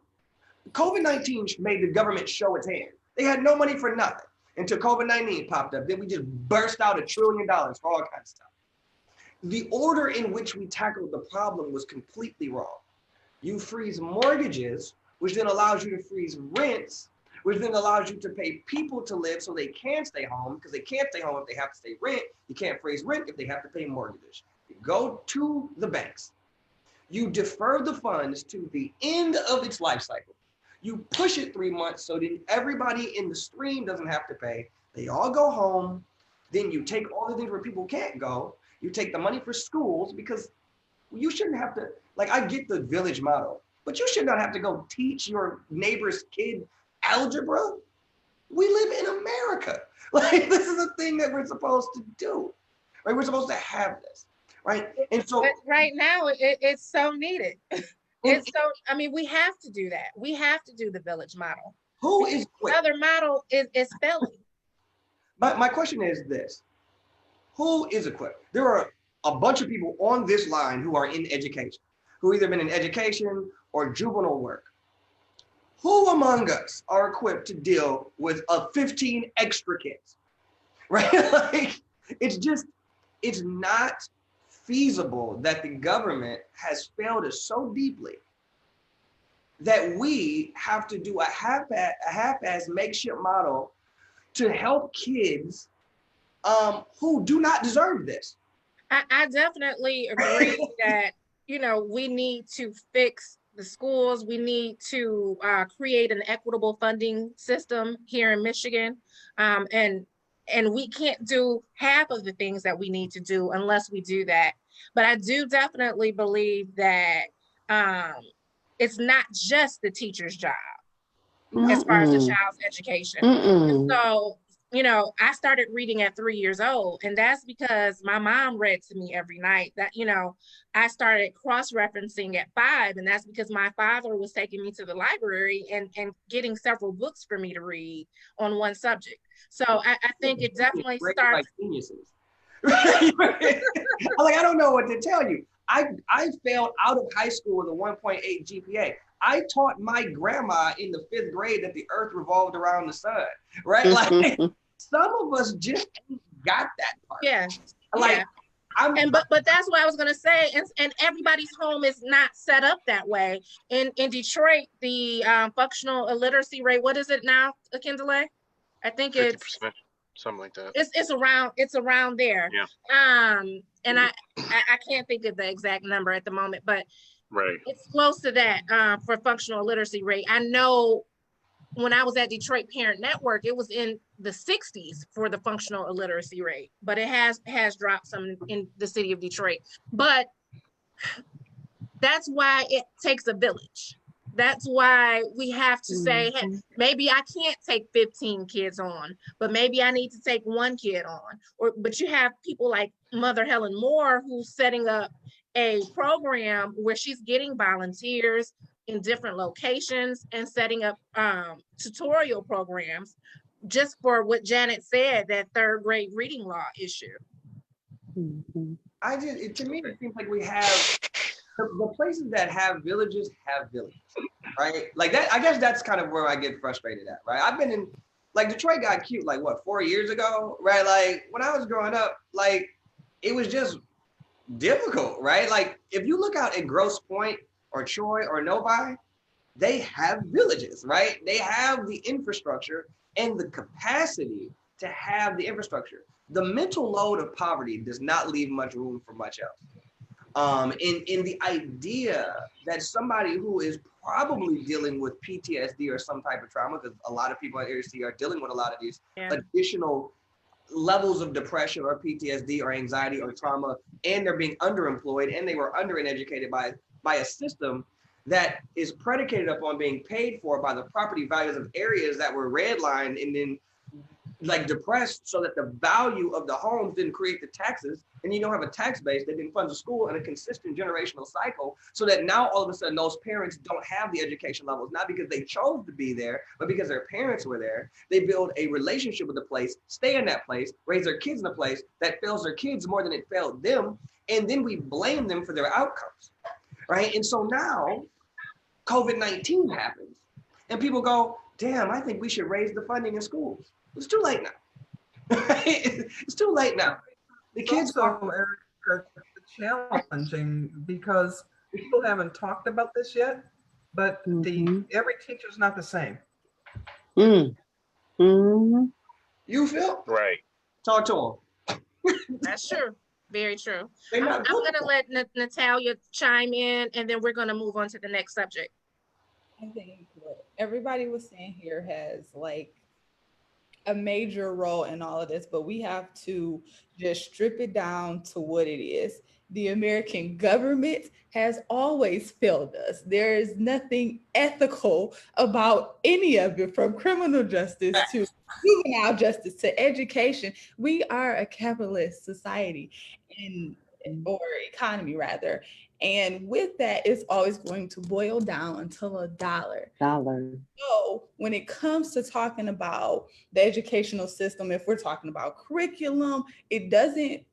COVID-19 made the government show its hand. They had no money for nothing until COVID-19 popped up. Then we just burst out $1 trillion for all kinds of stuff. The order in which we tackled the problem was completely wrong. You freeze mortgages, which then allows you to freeze rents, which then allows you to pay people to live so they can stay home, because they can't stay home if they have to stay rent. You can't freeze rent if they have to pay mortgages. You go to the banks. You defer the funds to the end of its life cycle. You push it 3 months so that everybody in the stream doesn't have to pay. They all go home. Then you take all the things where people can't go. You take the money for schools because you shouldn't have to, like, I get the village model, but you should not have to go teach your neighbor's kid algebra. We live in America. Like, this is a thing that we're supposed to do, right? We're supposed to have this, right? And so but right now it's so needed. It's so, I mean, we have to do that. We have to do the village model. Who is the other model is failing. My question is this. Who is equipped? There are a bunch of people on this line who are in education, who either been in education or juvenile work. Who among us are equipped to deal with 15 extra kids, right? Like, it's not feasible that the government has failed us so deeply that we have to do a half-ass makeshift model to help kids who do not deserve this. I definitely agree that, you know, we need to fix the schools. We need to create an equitable funding system here in Michigan. And we can't do half of the things that we need to do unless we do that. But I do definitely believe that it's not just the teacher's job as far as the child's education. So, you know, I started reading at 3 years old, and that's because my mom read to me every night. That, you know, I started cross-referencing at 5, and that's because my father was taking me to the library and getting several books for me to read on one subject. So I think it definitely starts. Like geniuses. Like, I don't know what to tell you. I failed out of high school with a 1.8 GPA. I taught my grandma in the 5th grade that the earth revolved around the sun, right? Like, some of us just ain't got that part. Yeah. Like, yeah. But that's what I was gonna say. And everybody's home is not set up that way. In Detroit, the functional illiteracy rate, what is it now, Akindele? I think 50%, it's something like that. It's around there. Yeah. And I can't think of the exact number at the moment, but right, it's close to that for functional literacy rate. I know when I was at Detroit Parent Network, it was in the 60s for the functional illiteracy rate, but it has dropped some in the city of Detroit. But that's why it takes a village. That's why we have to say, hey, maybe I can't take 15 kids on, but maybe I need to take 1 kid on. But you have people like Mother Helen Moore, who's setting up a program where she's getting volunteers in different locations and setting up tutorial programs just for what Janet said, that 3rd grade reading law issue. To me, it seems like we have the places that have villages, right? Like that, I guess that's kind of where I get frustrated at, right? I've been in, like, Detroit got cute, like, what, 4 years ago, right? Like, when I was growing up, like, it was just difficult, right? Like, if you look out at Grosse Pointe or Troy or Novi, they have villages, right? They have the infrastructure and the capacity to have the infrastructure. The mental load of poverty does not leave much room for much else. In the idea that somebody who is probably dealing with PTSD or some type of trauma, because a lot of people at ARC are dealing with a lot of these additional levels of depression or PTSD or anxiety or trauma, and they're being underemployed and they were undereducated by a system that is predicated upon being paid for by the property values of areas that were redlined and then like depressed, so that the value of the homes didn't create the taxes, and you don't have a tax base that didn't fund the school and a consistent generational cycle, so that now all of a sudden those parents don't have the education levels, not because they chose to be there, but because their parents were there. They build a relationship with the place, stay in that place, raise their kids in a place that fails their kids more than it failed them, and then we blame them for their outcomes, right? And so now COVID-19 happens, and people go, damn, I think we should raise the funding in schools. It's too late now. It's too late now. The kids also, Erica, challenging because people haven't talked about this yet, but every teacher's not the same. You feel? Right. Talk to them. That's true. Very true. I'm going to let Natalia chime in, and then we're going to move on to the next subject. I think what everybody was saying here has like a major role in all of this, but we have to just strip it down to what it is. The American government has always failed us. There is nothing ethical about any of it, from criminal justice to juvenile justice to education. We are a capitalist society or economy rather. And with that, it's always going to boil down until a dollar. So when it comes to talking about the educational system, if we're talking about curriculum, it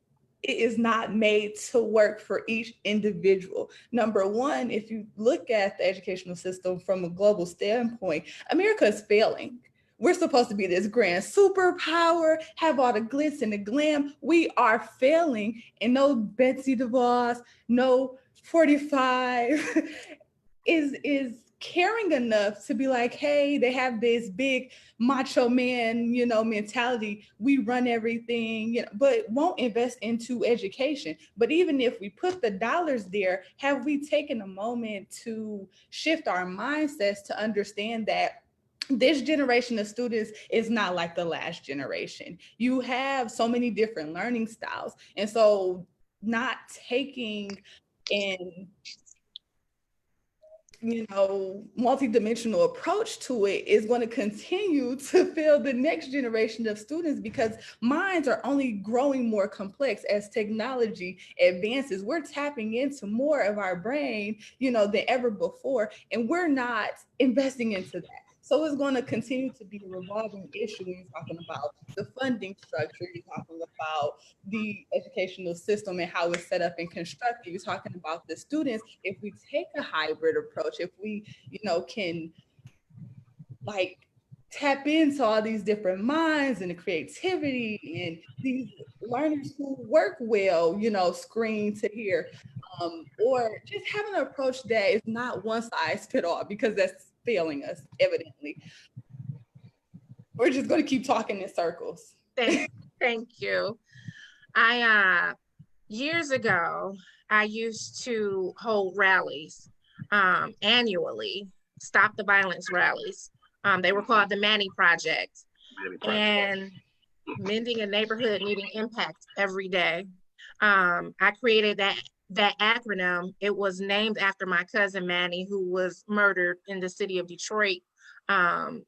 is not made to work for each individual. Number one, if you look at the educational system from a global standpoint, America is failing. We're supposed to be this grand superpower, have all the glitz and the glam. We are failing, and no Betsy DeVos, no 45 is caring enough to be like, hey, they have this big macho man, mentality. We run everything, but won't invest into education. But even if we put the dollars there, have we taken a moment to shift our mindsets to understand that this generation of students is not like the last generation? You have so many different learning styles. And so not taking in multi-dimensional approach to it is going to continue to fail the next generation of students, because minds are only growing more complex as technology advances. We're tapping into more of our brain, than ever before, and we're not investing into that. So it's going to continue to be a revolving issue when you're talking about the funding structure, you're talking about the educational system and how it's set up and constructed, you're talking about the students. If we take a hybrid approach, if we, can like tap into all these different minds and the creativity and these learners who work well, screen to hear, or just have an approach that is not one size fit all, because that's failing us, evidently. We're just going to keep talking in circles. Thank you. Years ago, I used to hold rallies annually, Stop the Violence rallies. They were called the Manny Project. And mending a neighborhood needing impact every day. I created that acronym. It was named after my cousin Manny, who was murdered in the city of Detroit, 2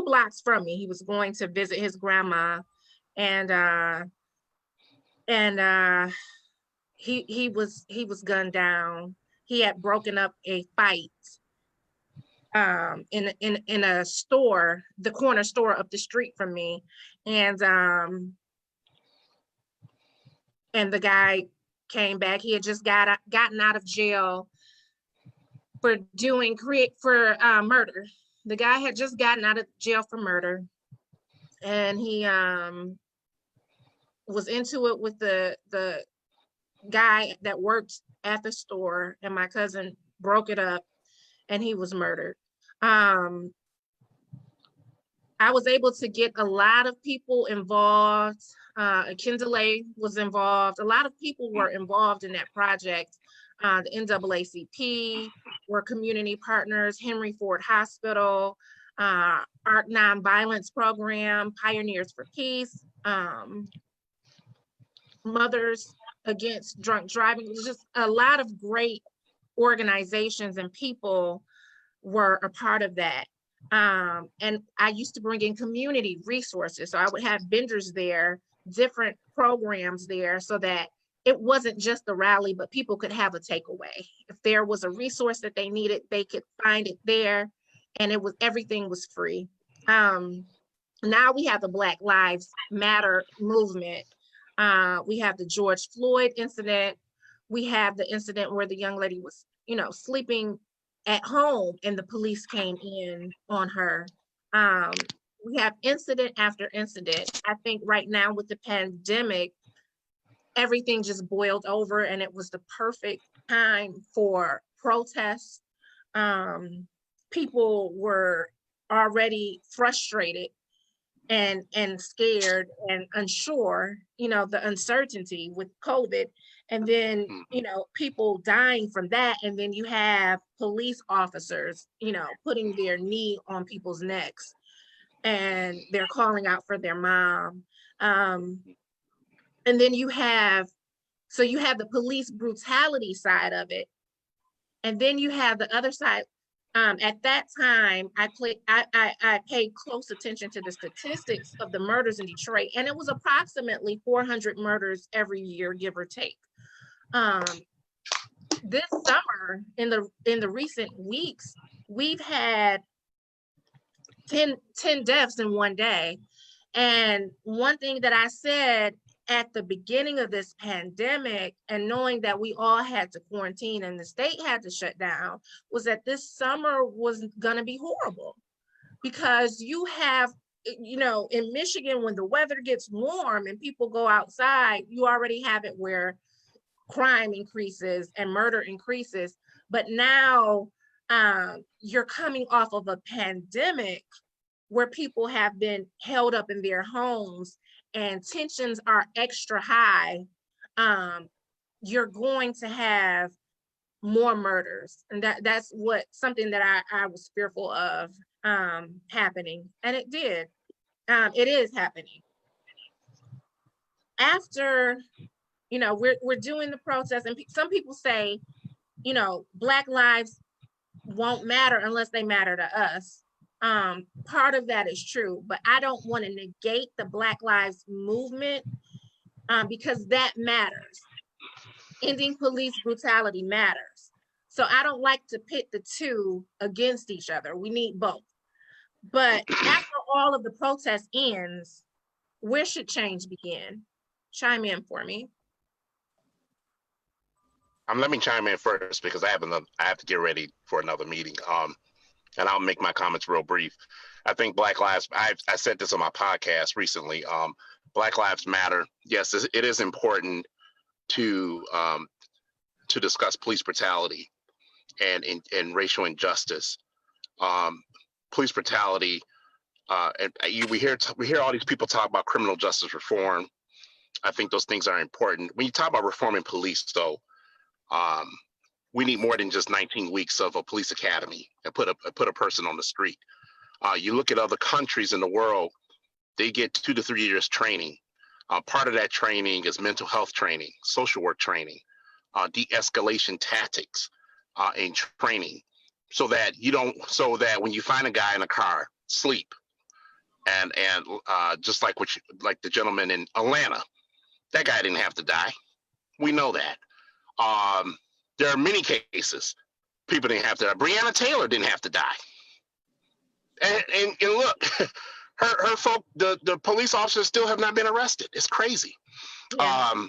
blocks from me. He was going to visit his grandma, and he was gunned down. He had broken up a fight in a store, the corner store up the street from me, and the guy came back. He had just gotten out of jail for murder. The guy had just gotten out of jail for murder, and he was into it with the guy that worked at the store, and my cousin broke it up, and he was murdered. I was able to get a lot of people involved. Kindle was involved. A lot of people were involved in that project. The NAACP were community partners, Henry Ford Hospital, Art Nonviolence Program, Pioneers for Peace. Mothers Against Drunk Driving. It was just a lot of great organizations and people were a part of that. And I used to bring in community resources. So I would have vendors there, different programs there, so that it wasn't just a rally, but people could have a takeaway. If there was a resource that they needed, they could find it there, and everything was free. Now we have the Black Lives Matter movement. We have the George Floyd incident. We have the incident where the young lady was, sleeping at home and the police came in on her. We have incident after incident. I think right now with the pandemic, everything just boiled over and it was the perfect time for protests. People were already frustrated and scared and unsure, the uncertainty with COVID. And then, people dying from that. And then you have police officers, putting their knee on people's necks and they're calling out for their mom. And then you have the police brutality side of it. And then you have the other side. At that time, I paid close attention to the statistics of the murders in Detroit, and it was approximately 400 murders every year, give or take. This summer, in the recent weeks, we've had 10 deaths in one day. And one thing that I said at the beginning of this pandemic, and knowing that we all had to quarantine and the state had to shut down, was that this summer was going to be horrible, because you have, in Michigan, when the weather gets warm and people go outside, you already have it where crime increases and murder increases. But now you're coming off of a pandemic where people have been held up in their homes and tensions are extra high. You're going to have more murders. And that's something that I was fearful of happening. And it did. It is happening. After, we're doing the protest, and some people say, Black lives won't matter unless they matter to us. Part of that is true, but I don't want to negate the Black Lives Movement because that matters. Ending police brutality matters. So I don't like to pit the two against each other. We need both. But after all of the protest ends, where should change begin? Chime in for me. Let me chime in first because I have to get ready for another meeting. And I'll make my comments real brief. I think Black Lives, I said this on my podcast recently, Black Lives Matter. Yes, it is important to discuss police brutality and racial injustice. Police brutality, and we hear all these people talk about criminal justice reform. I think those things are important. When you talk about reforming police, though, we need more than just 19 weeks of a police academy and put a person on the street. You look at other countries in the world, they get 2 to 3 years training. Part of that training is mental health training, social work training, de-escalation tactics, and training, so that when you find a guy in a car, sleep, and just like the gentleman in Atlanta, that guy didn't have to die. We know that. There are many cases people didn't have to die. Breonna Taylor didn't have to die. And look, her folk, the police officers still have not been arrested. It's crazy. Yeah.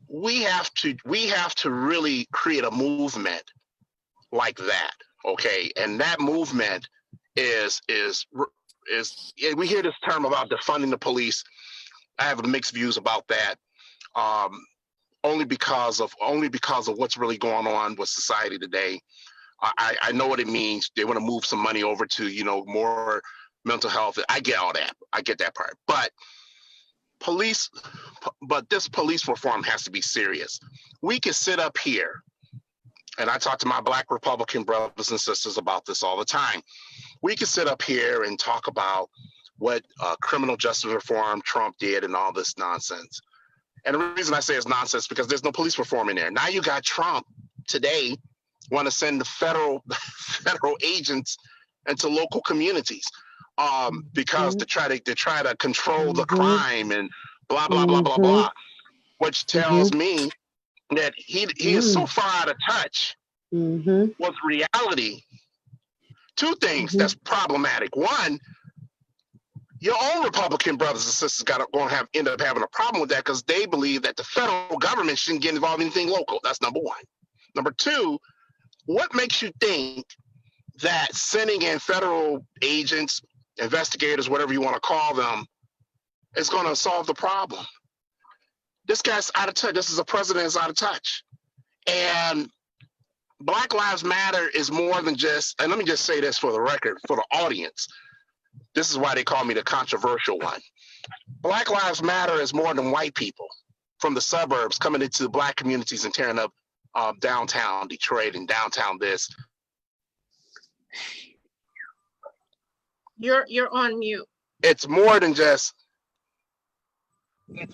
We have to really create a movement like that, okay? And that movement is we hear this term about defunding the police. I have mixed views about that. Only because of what's really going on with society today. I know what it means. They want to move some money over to, more mental health. I get all that. I get that part. But this police reform has to be serious. We can sit up here, and I talk to my Black Republican brothers and sisters about this all the time. We can sit up here and talk about what criminal justice reform Trump did and all this nonsense. And the reason I say it's nonsense because there's no police reform in there. Now you got Trump today want to send the federal agents into local communities because to try to control the crime and blah blah blah blah blah, which tells me that he is so far out of touch with reality. Two things that's problematic. One, your own Republican brothers and sisters going to end up having a problem with that because they believe that the federal government shouldn't get involved in anything local. That's number one. Number two, what makes you think that sending in federal agents, investigators, whatever you want to call them, is going to solve the problem? This guy's out of touch. This is a president that's out of touch. And Black Lives Matter is more than just, and let me just say this for the record, for the audience. This is why they call me the controversial one. Black Lives Matter is more than white people from the suburbs coming into Black communities and tearing up downtown Detroit and downtown this. You're on mute. It's more than just that.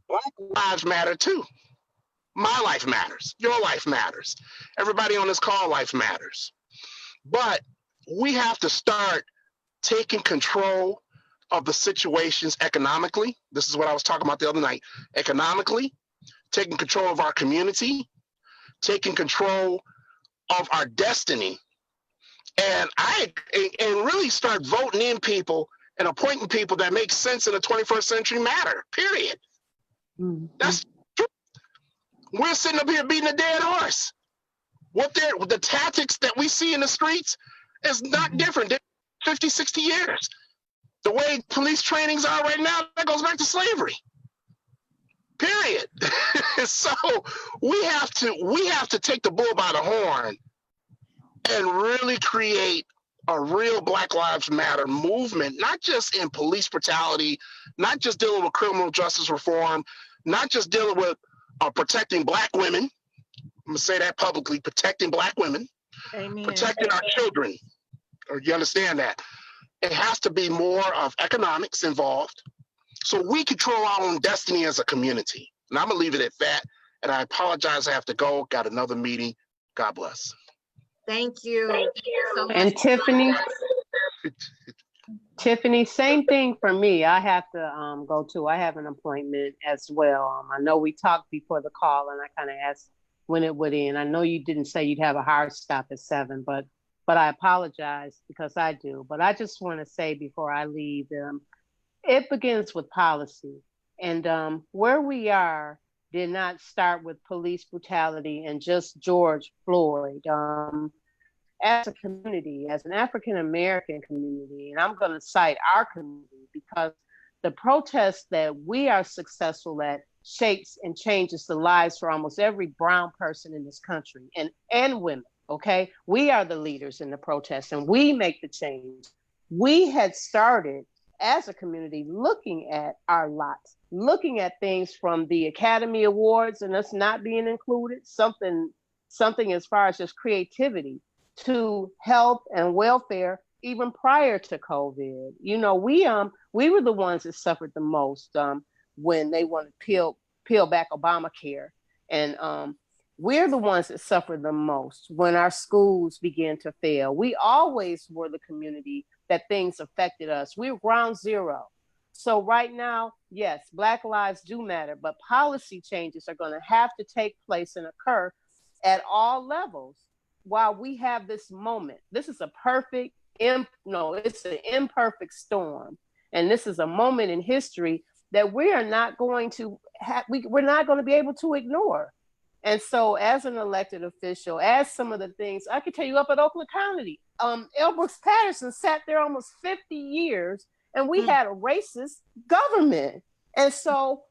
Black lives matter too. My life matters. Your life matters. Everybody on this call life matters. But we have to start taking control of the situations economically. This is what I was talking about the other night. Economically, taking control of our community, taking control of our destiny, and really start voting in people and appointing people that make sense in the 21st century matter, period. That's true. We're sitting up here beating a dead horse. The tactics that we see in the streets is not different than 50, 60 years. The way police trainings are right now, that goes back to slavery. Period. So we have to take the bull by the horn and really create a real Black Lives Matter movement, not just in police brutality, not just dealing with criminal justice reform, not just dealing with protecting Black women. I'm gonna say that publicly, protecting Black women, Amen. Protecting our children. Or you understand that? It has to be more of economics involved so we control our own destiny as a community. And I'm gonna leave it at that. And I apologize, I have to go. Got another meeting. God bless. Thank you. So And Tiffany, same thing for me. I have to go to. I have an appointment as well. I know we talked before the call, and I kind of asked when it would end. I know you didn't say you'd have a hard stop at 7, but I apologize because I do. But I just want to say before I leave, it begins with policy, and where we are did not start with police brutality and just George Floyd. As a community, as an African-American community, and I'm going to cite our community because the protests that we are successful at shapes and changes the lives for almost every brown person in this country and women, okay? We are the leaders in the protests and we make the change. We had started as a community looking at our lots, looking at things from the Academy Awards and us not being included, something as far as just creativity, to health and welfare even prior to COVID. You know, we were the ones that suffered the most when they wanted to peel back Obamacare. And we're the ones that suffered the most when our schools began to fail. We always were the community that things affected us. We were ground zero. So right now, yes, Black lives do matter, but policy changes are going to have to take place and occur at all levels. While we have this moment, this is it's an imperfect storm. And this is a moment in history that we are not going to we're not going to be able to ignore. And so as an elected official, as some of the things, I can tell you up at Oakland County, L. Brooks Patterson sat there almost 50 years and we had a racist government. And so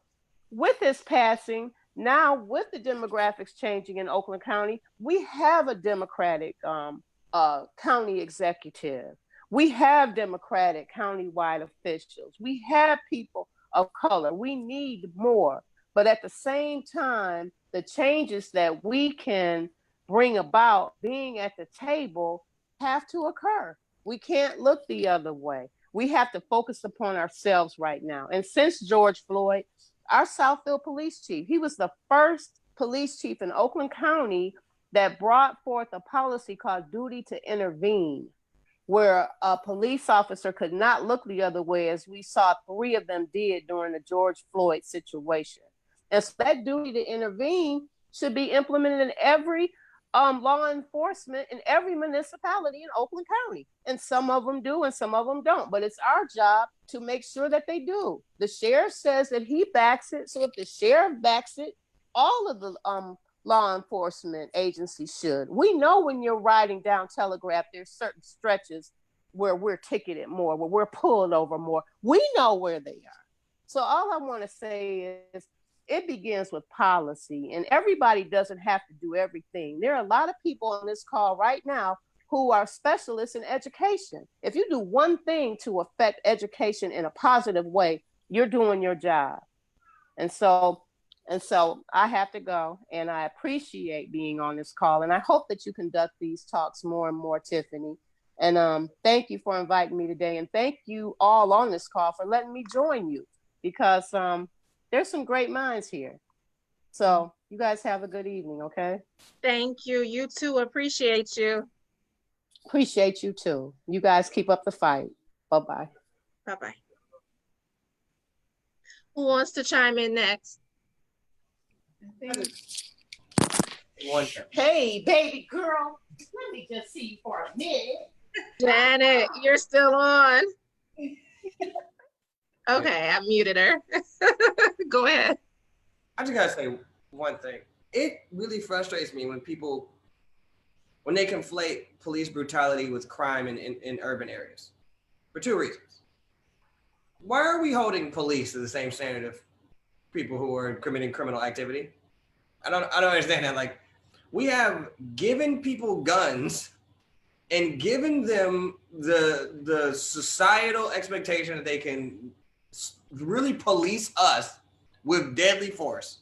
with his passing, now, with the demographics changing in Oakland County, we have a Democratic county executive. We have Democratic countywide officials. We have people of color. We need more. But at the same time, the changes that we can bring about being at the table have to occur. We can't look the other way. We have to focus upon ourselves right now. And since George Floyd, our Southfield police chief, he was the first police chief in Oakland County that brought forth a policy called duty to intervene, where a police officer could not look the other way, as we saw 3 of them did during the George Floyd situation. And so that duty to intervene should be implemented in every law enforcement in every municipality in Oakland County. And some of them do and some of them don't. But it's our job to make sure that they do. The sheriff says that he backs it. So if the sheriff backs it, all of the law enforcement agencies should. We know when you're riding down Telegraph, there's certain stretches where we're ticketed more, where we're pulled over more. We know where they are. So all I want to say is it begins with policy, and everybody doesn't have to do everything. There are a lot of people on this call right now who are specialists in education. If you do one thing to affect education in a positive way, you're doing your job. And so I have to go, and I appreciate being on this call, and I hope that you conduct these talks more and more, Tiffany. And thank you for inviting me today, and thank you all on this call for letting me join you, because there's some great minds here. So you guys have a good evening, okay? Thank you. You too. Appreciate you. Appreciate you too. You guys keep up the fight. Bye-bye. Bye-bye. Who wants to chime in next? Hey, baby girl, let me just see you for a minute. Janet, you're still on. Okay, I muted her. Go ahead. I just gotta say one thing. It really frustrates me when they conflate police brutality with crime in urban areas, for 2 reasons. Why are we holding police to the same standard of people who are committing criminal activity? I don't understand that. Like, we have given people guns and given them the societal expectation that they can really police us with deadly force.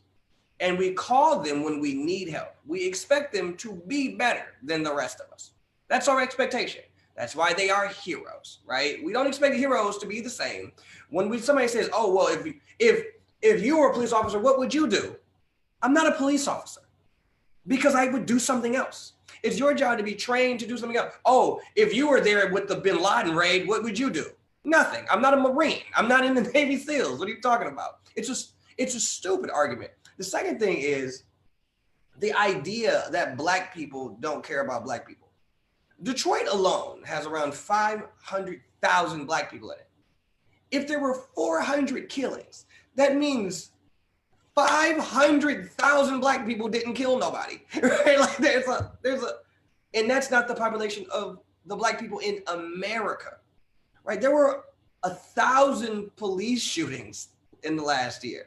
And we call them when we need help. We expect them to be better than the rest of us. That's our expectation. That's why they are heroes, right? We don't expect heroes to be the same. When somebody says, "Oh, well, if you were a police officer, what would you do?" I'm not a police officer because I would do something else. It's your job to be trained to do something else. Oh, if you were there with the Bin Laden raid, what would you do? Nothing. I'm not a Marine. I'm not in the Navy SEALs. What are you talking about? It's a stupid argument. The second thing is the idea that Black people don't care about Black people. Detroit alone has around 500,000 Black people in it. If there were 400 killings, that means 500,000 Black people didn't kill nobody, right? Like and that's not the population of the Black people in America, right? There were 1,000 police shootings in the last year.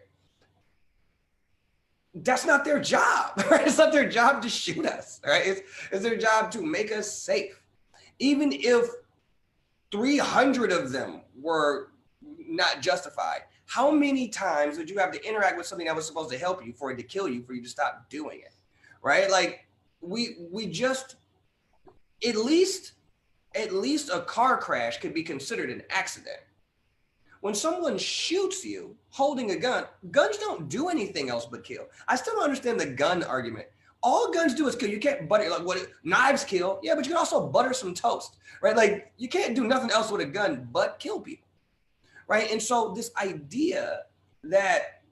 That's not their job, right? It's not their job to shoot us, right? It's their job to make us safe. Even if 300 of them were not justified, how many times would you have to interact with something that was supposed to help you for it to kill you, for you to stop doing it, right? Like we just, at least a car crash could be considered an accident. When someone shoots you holding a gun, guns don't do anything else but kill. I still don't understand the gun argument. All guns do is kill. You can't butter, like what knives kill. Yeah, but you can also butter some toast, right? Like you can't do nothing else with a gun but kill people, right? And so this idea that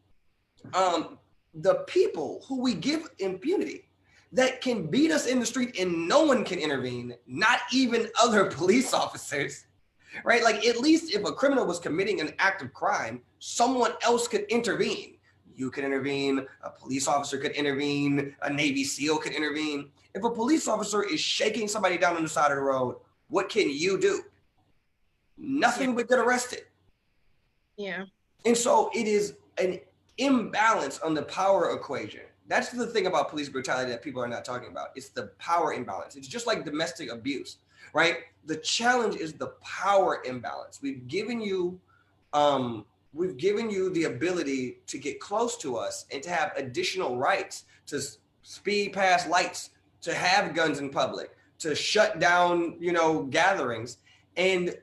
the people who we give impunity that can beat us in the street and no one can intervene, not even other police officers, right? Like at least if a criminal was committing an act of crime, someone else could intervene. You could intervene, a police officer could intervene, a Navy SEAL could intervene. If a police officer is shaking somebody down on the side of the road, what can you do? Nothing but get arrested. Yeah. And so it is an imbalance on the power equation. That's the thing about police brutality that people are not talking about. It's the power imbalance. It's just like domestic abuse, right? The challenge is the power imbalance. We've given you the ability to get close to us and to have additional rights to speed past lights, to have guns in public, to shut down, gatherings. And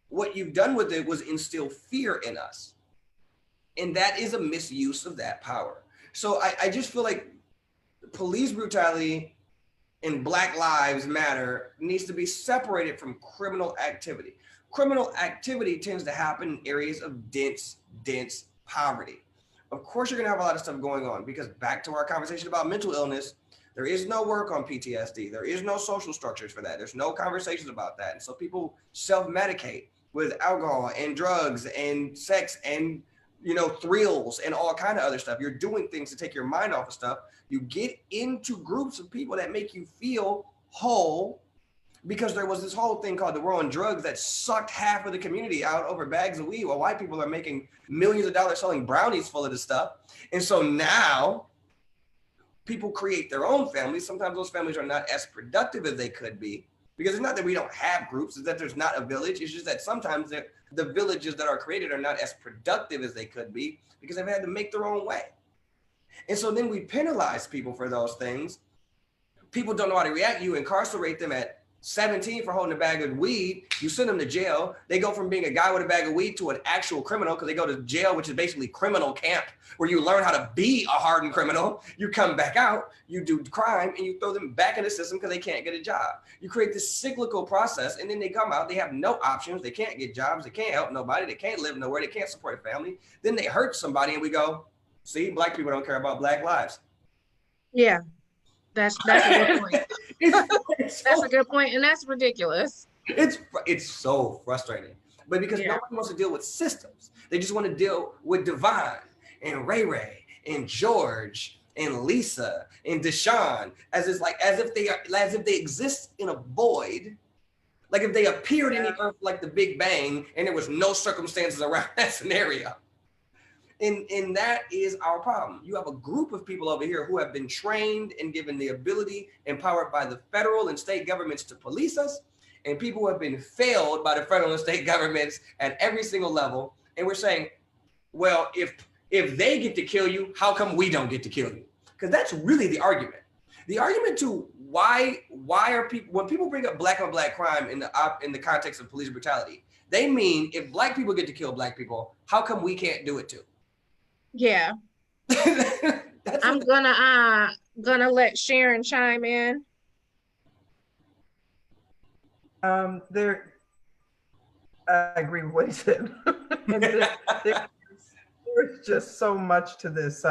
what you've done with it was instill fear in us. And that is a misuse of that power. So I just feel like police brutality and Black Lives Matter needs to be separated from criminal activity. Criminal activity tends to happen in areas of dense poverty. Of course, you're gonna have a lot of stuff going on, because back to our conversation about mental illness, there is no work on PTSD. There is no social structures for that. There's no conversations about that. And so people self-medicate with alcohol and drugs and sex and thrills and all kind of other stuff. You're doing things to take your mind off of stuff. You get into groups of people that make you feel whole, because there was this whole thing called the war on drugs that sucked half of the community out over bags of weed, while white people are making millions of dollars selling brownies full of this stuff. And so now people create their own families. Sometimes those families are not as productive as they could be, because it's not that we don't have groups, it's that there's not a village. It's just that sometimes the villages that are created are not as productive as they could be, because they've had to make their own way. And so then we penalize people for those things. People don't know how to react. You incarcerate them at 17 for holding a bag of weed. You send them to jail. They go from being a guy with a bag of weed to an actual criminal, because they go to jail, which is basically criminal camp, where you learn how to be a hardened criminal. You come back out, you do crime, and you throw them back in the system because they can't get a job. You create this cyclical process, and then they come out, they have no options. They can't get jobs. They can't help nobody. They can't live nowhere. They can't support a family. Then they hurt somebody, and we go, see, Black people don't care about Black lives. Yeah, that's a good point. That's a good point, and that's ridiculous. It's so frustrating, but because nobody wants to deal with systems, they just want to deal with Devon and Ray Ray and George and Lisa and Deshaun, as if they exist in a void, like if they appeared in the earth like the Big Bang and there was no circumstances around that scenario. And that is our problem. You have a group of people over here who have been trained and given the ability, empowered by the federal and state governments to police us, and people who have been failed by the federal and state governments at every single level. And we're saying, well, if they get to kill you, how come we don't get to kill you? Because that's really the argument. The argument to why are people, when people bring up Black on Black crime in the context of police brutality, they mean if Black people get to kill Black people, how come we can't do it too? Yeah. I'm gonna let Sharon chime in. I agree with what he said. There's just so much to this.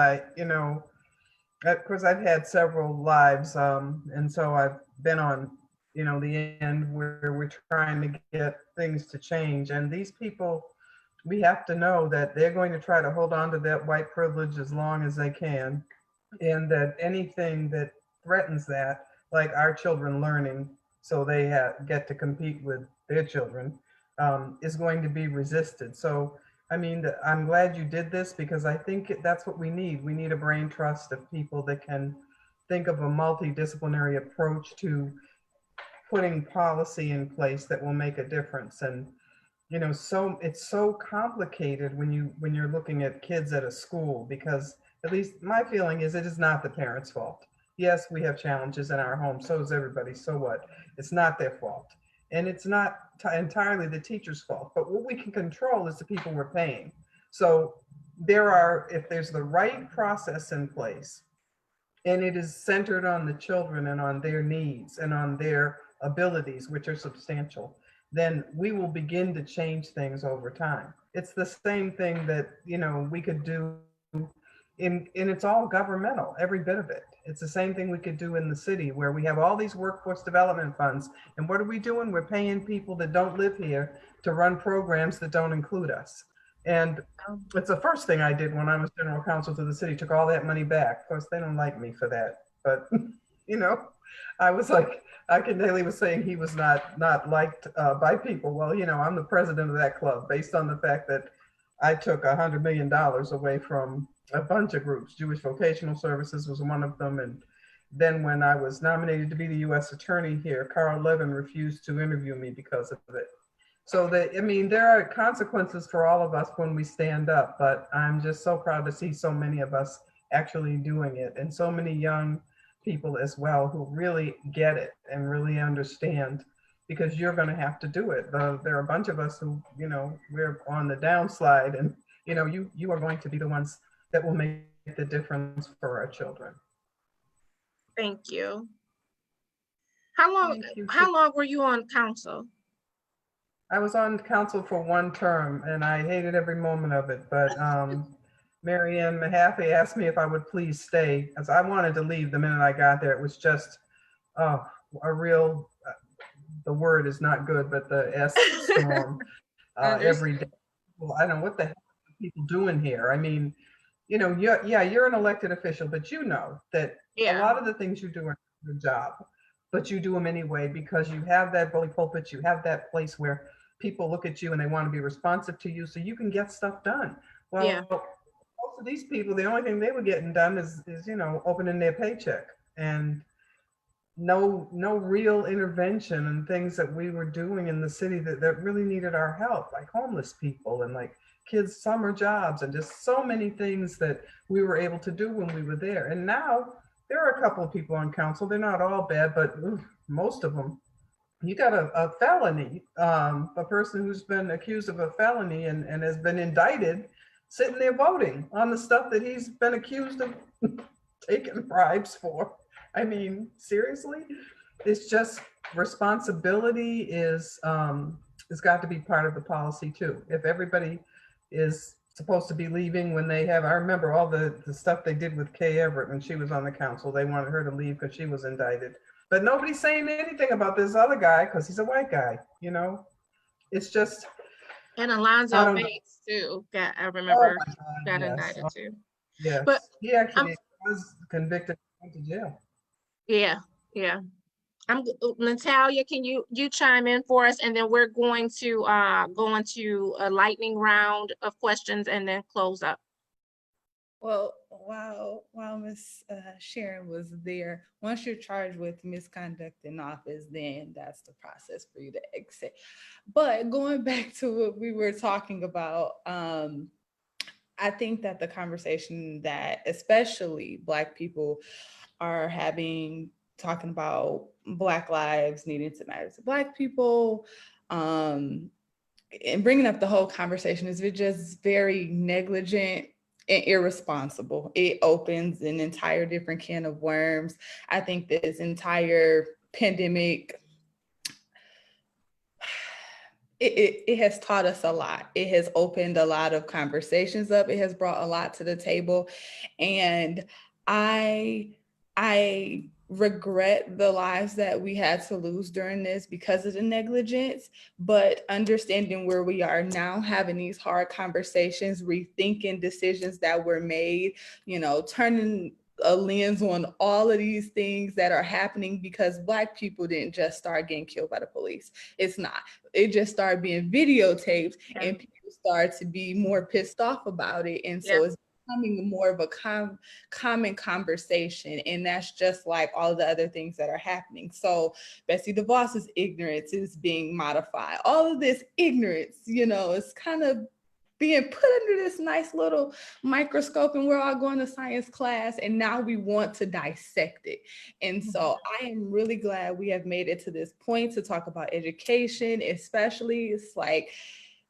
Of course, I've had several lives, and so I've been on, the end where we're trying to get things to change. And these people, we have to know that they're going to try to hold on to that white privilege as long as they can, and that anything that threatens that, like our children learning so they get to compete with their children, is going to be resisted. So, I'm glad you did this, because I think that's what we need. We need a brain trust of people that can think of a multidisciplinary approach to putting policy in place that will make a difference. And so it's so complicated when you're looking at kids at a school, because at least my feeling is it is not the parents' fault. Yes, we have challenges in our home, so does everybody, so what? It's not their fault. And it's not entirely the teacher's fault, but what we can control is the people we're paying. So if there's the right process in place, and it is centered on the children and on their needs and on their abilities, which are substantial, then we will begin to change things over time. It's the same thing that, we could do and it's all governmental, every bit of it. It's the same thing we could do in the city, where we have all these workforce development funds. And what are we doing? We're paying people that don't live here to run programs that don't include us. And it's the first thing I did when I was general counsel to the city, took all that money back. Of course, they don't like me for that. But, I was like, Haley was saying he was not liked by people. Well, I'm the president of that club, based on the fact that I took $100 million away from a bunch of groups. Jewish Vocational Services was one of them. And then when I was nominated to be the U.S. attorney here, Carl Levin refused to interview me because of it. So there are consequences for all of us when we stand up, but I'm just so proud to see so many of us actually doing it, and so many young people as well who really get it and really understand, because you're going to have to do it. There are a bunch of us who, we're on the downslide, and you are going to be the ones that will make the difference for our children. Thank you. How long were you on council? I was on council for one term and I hated every moment of it, but Mary Ann Mahaffey asked me if I would please stay, because I wanted to leave the minute I got there. It was just a real, the word is not good, but the S storm every day. Well, I don't know what the hell are people doing here. I mean, you're an elected official, but you know that a lot of the things you do are your job, but you do them anyway because you have that bully pulpit, you have that place where people look at you and they want to be responsive to you so you can get stuff done. Well, most of these people, the only thing they were getting done is opening their paycheck, and no real intervention and things that we were doing in the city that really needed our help, like homeless people and like kids' summer jobs and just so many things that we were able to do when we were there. And now there are a couple of people on council. They're not all bad, but most of them, you got a felony, a person who's been accused of a felony and has been indicted, sitting there voting on the stuff that he's been accused of taking bribes for. I mean, seriously, it's just responsibility is got to be part of the policy too. If everybody is supposed to be leaving when they have, I remember all the stuff they did with Kay Everett when she was on the council. They wanted her to leave because she was indicted. But nobody's saying anything about this other guy because he's a white guy, It's just. And Alonzo Bates too. I remember got indicted too. Yes, but he actually was convicted and went to jail. Yeah. Natalia, can you chime in for us, and then we're going to go into a lightning round of questions and then close up. Well, while Miss Sharon was there, once you're charged with misconduct in office, then that's the process for you to exit. But going back to what we were talking about, I think that the conversation that especially Black people are having, talking about Black lives needing to matter to Black people, and bringing up the whole conversation is just very negligent and irresponsible. It opens an entire different can of worms. I think this entire pandemic, it has taught us a lot. It has opened a lot of conversations up. It has brought a lot to the table. And I regret the lives that we had to lose during this because of the negligence, but understanding where we are now, having these hard conversations, rethinking decisions that were made, turning a lens on all of these things that are happening, because Black people didn't just start getting killed by the police. It's not. It just started being videotaped, and people started to be more pissed off about it. And so it's becoming more of a common conversation, and that's just like all the other things that are happening. So Betsy DeVos's ignorance is being modified. All of this ignorance, is kind of being put under this nice little microscope, and we're all going to science class, and now we want to dissect it. And so I am really glad we have made it to this point to talk about education, especially. It's like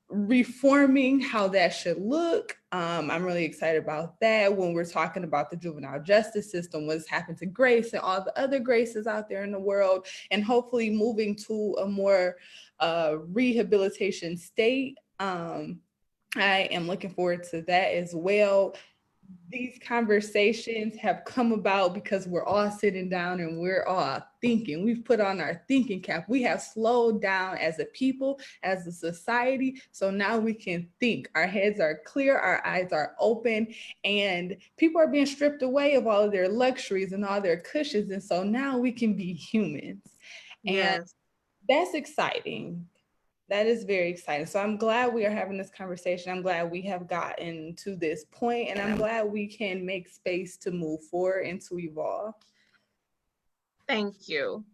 reforming how that should look. I'm really excited about that when we're talking about the juvenile justice system, what's happened to Grace and all the other Graces out there in the world, and hopefully moving to a more rehabilitation state. I am looking forward to that as well. These conversations have come about because we're all sitting down and we're all thinking. We've put on our thinking cap. We have slowed down as a people, as a society. So now we can think. Our heads are clear, our eyes are open, and people are being stripped away of all of their luxuries and all their cushions. And so now we can be humans. And that's exciting. That is very exciting. So I'm glad we are having this conversation. I'm glad we have gotten to this point, and I'm glad we can make space to move forward and to evolve. Thank you.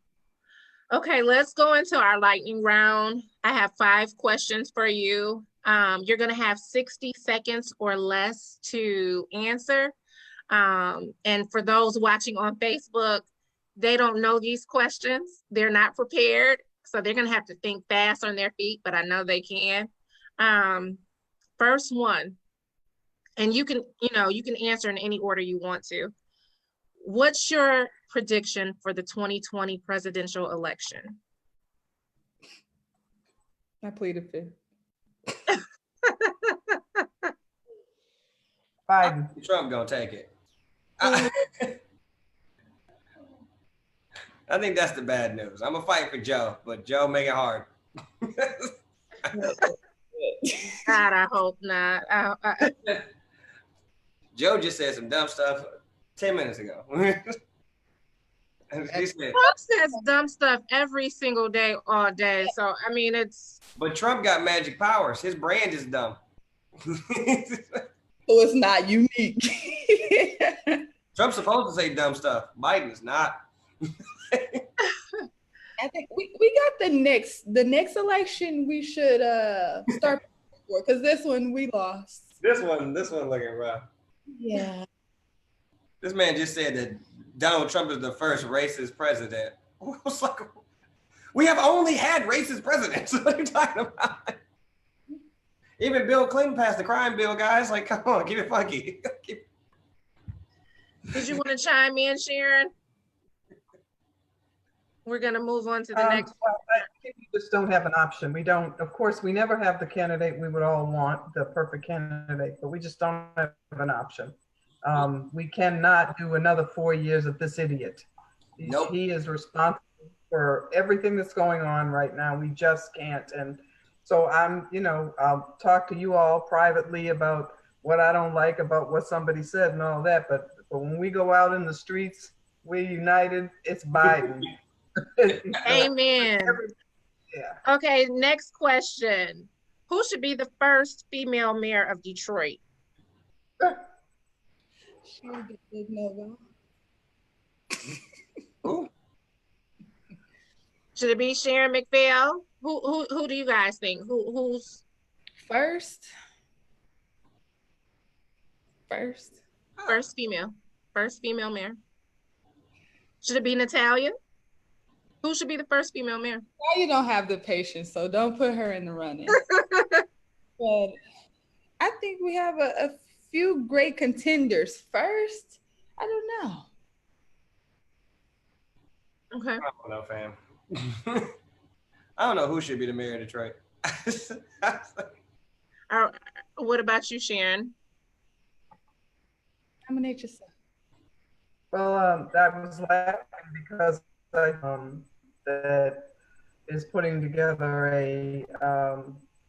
Okay, let's go into our lightning round. I have 5 questions for you. You're going to have 60 seconds or less to answer. And for those watching on Facebook, they don't know these questions. They're not prepared. So they're going to have to think fast on their feet, but I know they can. First one, and you can, you can answer in any order you want to. What's your prediction for the 2020 presidential election? I plead the fifth. Biden. Trump gonna take it. I think that's the bad news. I'm gonna fight for Joe, but Joe make it hard. God, I hope not. Joe just said some dumb stuff 10 minutes ago. He said, Trump says dumb stuff every single day, all day. So, I mean, it's. but Trump got magic powers. His brand is dumb. So it's not unique. Trump's supposed to say dumb stuff. Biden is not. I think we got the next election we should start for, because this one we lost. This one looking rough. Yeah. This man just said that Donald Trump is the first racist president. I was like, we have only had racist presidents. What are you talking about? Even Bill Clinton passed the crime bill, guys. Like, come on, keep it funky. Did you want to chime in, Sharon? We're going to move on to the next. Well, I think we just don't have an option. We don't, of course, we never have the candidate we would all want, the perfect candidate, but we just don't have an option. We cannot do another 4 years of this idiot. Nope. He is responsible for everything that's going on right now. We just can't. And so I'll talk to you all privately about what I don't like about what somebody said and all that. But when we go out in the streets, we're united. It's Biden. Amen. Yeah. Okay, next question. Who should be the first female mayor of Detroit? Should it be Sharon McPhail? Who do you guys think? Who's first female mayor? Should it be Natalia? Who should be the first female mayor? Now you don't have the patience, so don't put her in the running. But I think we have a few great contenders. First, I don't know. Okay. I don't know, fam. I don't know who should be the mayor of Detroit. What about you, Sharon? Nominate yourself. Well, that was laughing because that is putting together a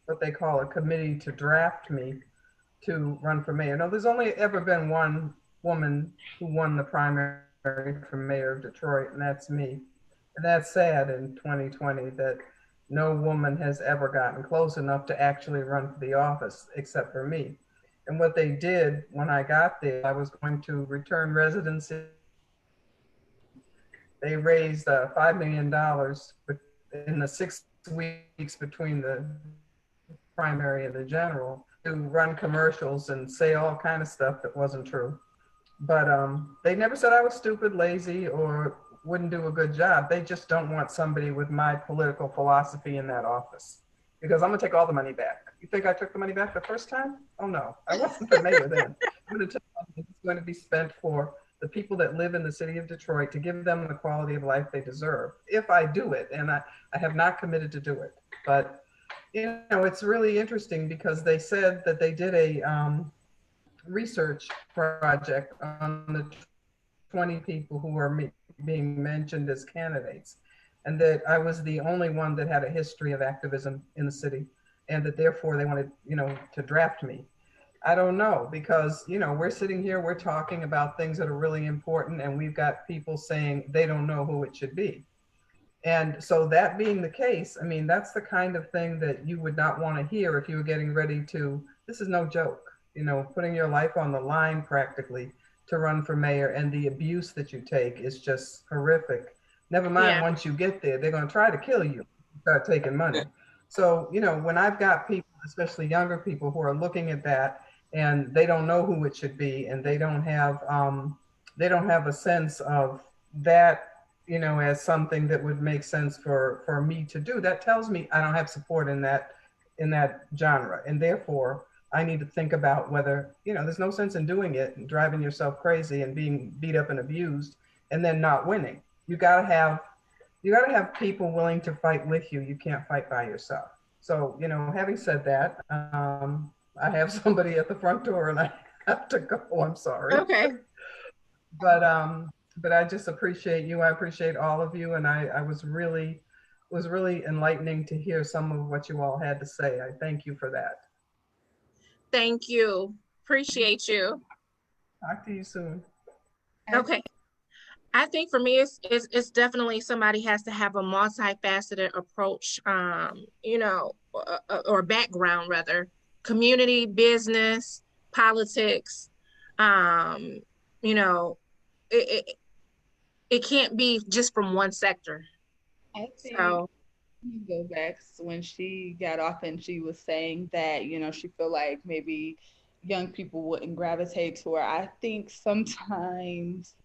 what they call a committee to draft me to run for mayor. No, there's only ever been one woman who won the primary for mayor of Detroit, and that's me. And that's sad in 2020 that no woman has ever gotten close enough to actually run for the office except for me. And what they did when I got there, I was going to return residency. They raised $5 million in the 6 weeks between the primary and the general to run commercials and say all kind of stuff that wasn't true. But they never said I was stupid, lazy, or wouldn't do a good job. They just don't want somebody with my political philosophy in that office, because I'm gonna take all the money back. You think I took the money back the first time? Oh no, I wasn't the mayor then. I'm gonna tell you, it's going to be spent for the people that live in the city of Detroit to give them the quality of life they deserve. If I do it, and I have not committed to do it, but it's really interesting because they said that they did a research project on the 20 people who were being mentioned as candidates, and that I was the only one that had a history of activism in the city, and that therefore they wanted, to draft me. I don't know, because, we're sitting here, we're talking about things that are really important, and we've got people saying they don't know who it should be. And so that being the case, I mean, that's the kind of thing that you would not want to hear if you were getting ready to, this is no joke, putting your life on the line practically to run for mayor, and the abuse that you take is just horrific. Never mind, once you get there, they're going to try to kill you, start taking money. So, when I've got people, especially younger people, who are looking at that and they don't know who it should be, and they don't have a sense of that as something that would make sense for me to do. That tells me I don't have support in that genre, and therefore I need to think about whether, there's no sense in doing it and driving yourself crazy and being beat up and abused and then not winning. You got to have people willing to fight with you. You can't fight by yourself. So, having said that, I have somebody at the front door and I have to go. I'm sorry. Okay. But I just appreciate you. I appreciate all of you, and I was really enlightening to hear some of what you all had to say. I thank you for that. Thank you. Appreciate you. Talk to you soon. Okay. I think for me, it's definitely somebody has to have a multifaceted approach, or background rather, community, business, politics. You know, it can't be just from one sector. I think So you go back when she got off and she was saying that, she feel like maybe young people wouldn't gravitate to her. I think sometimes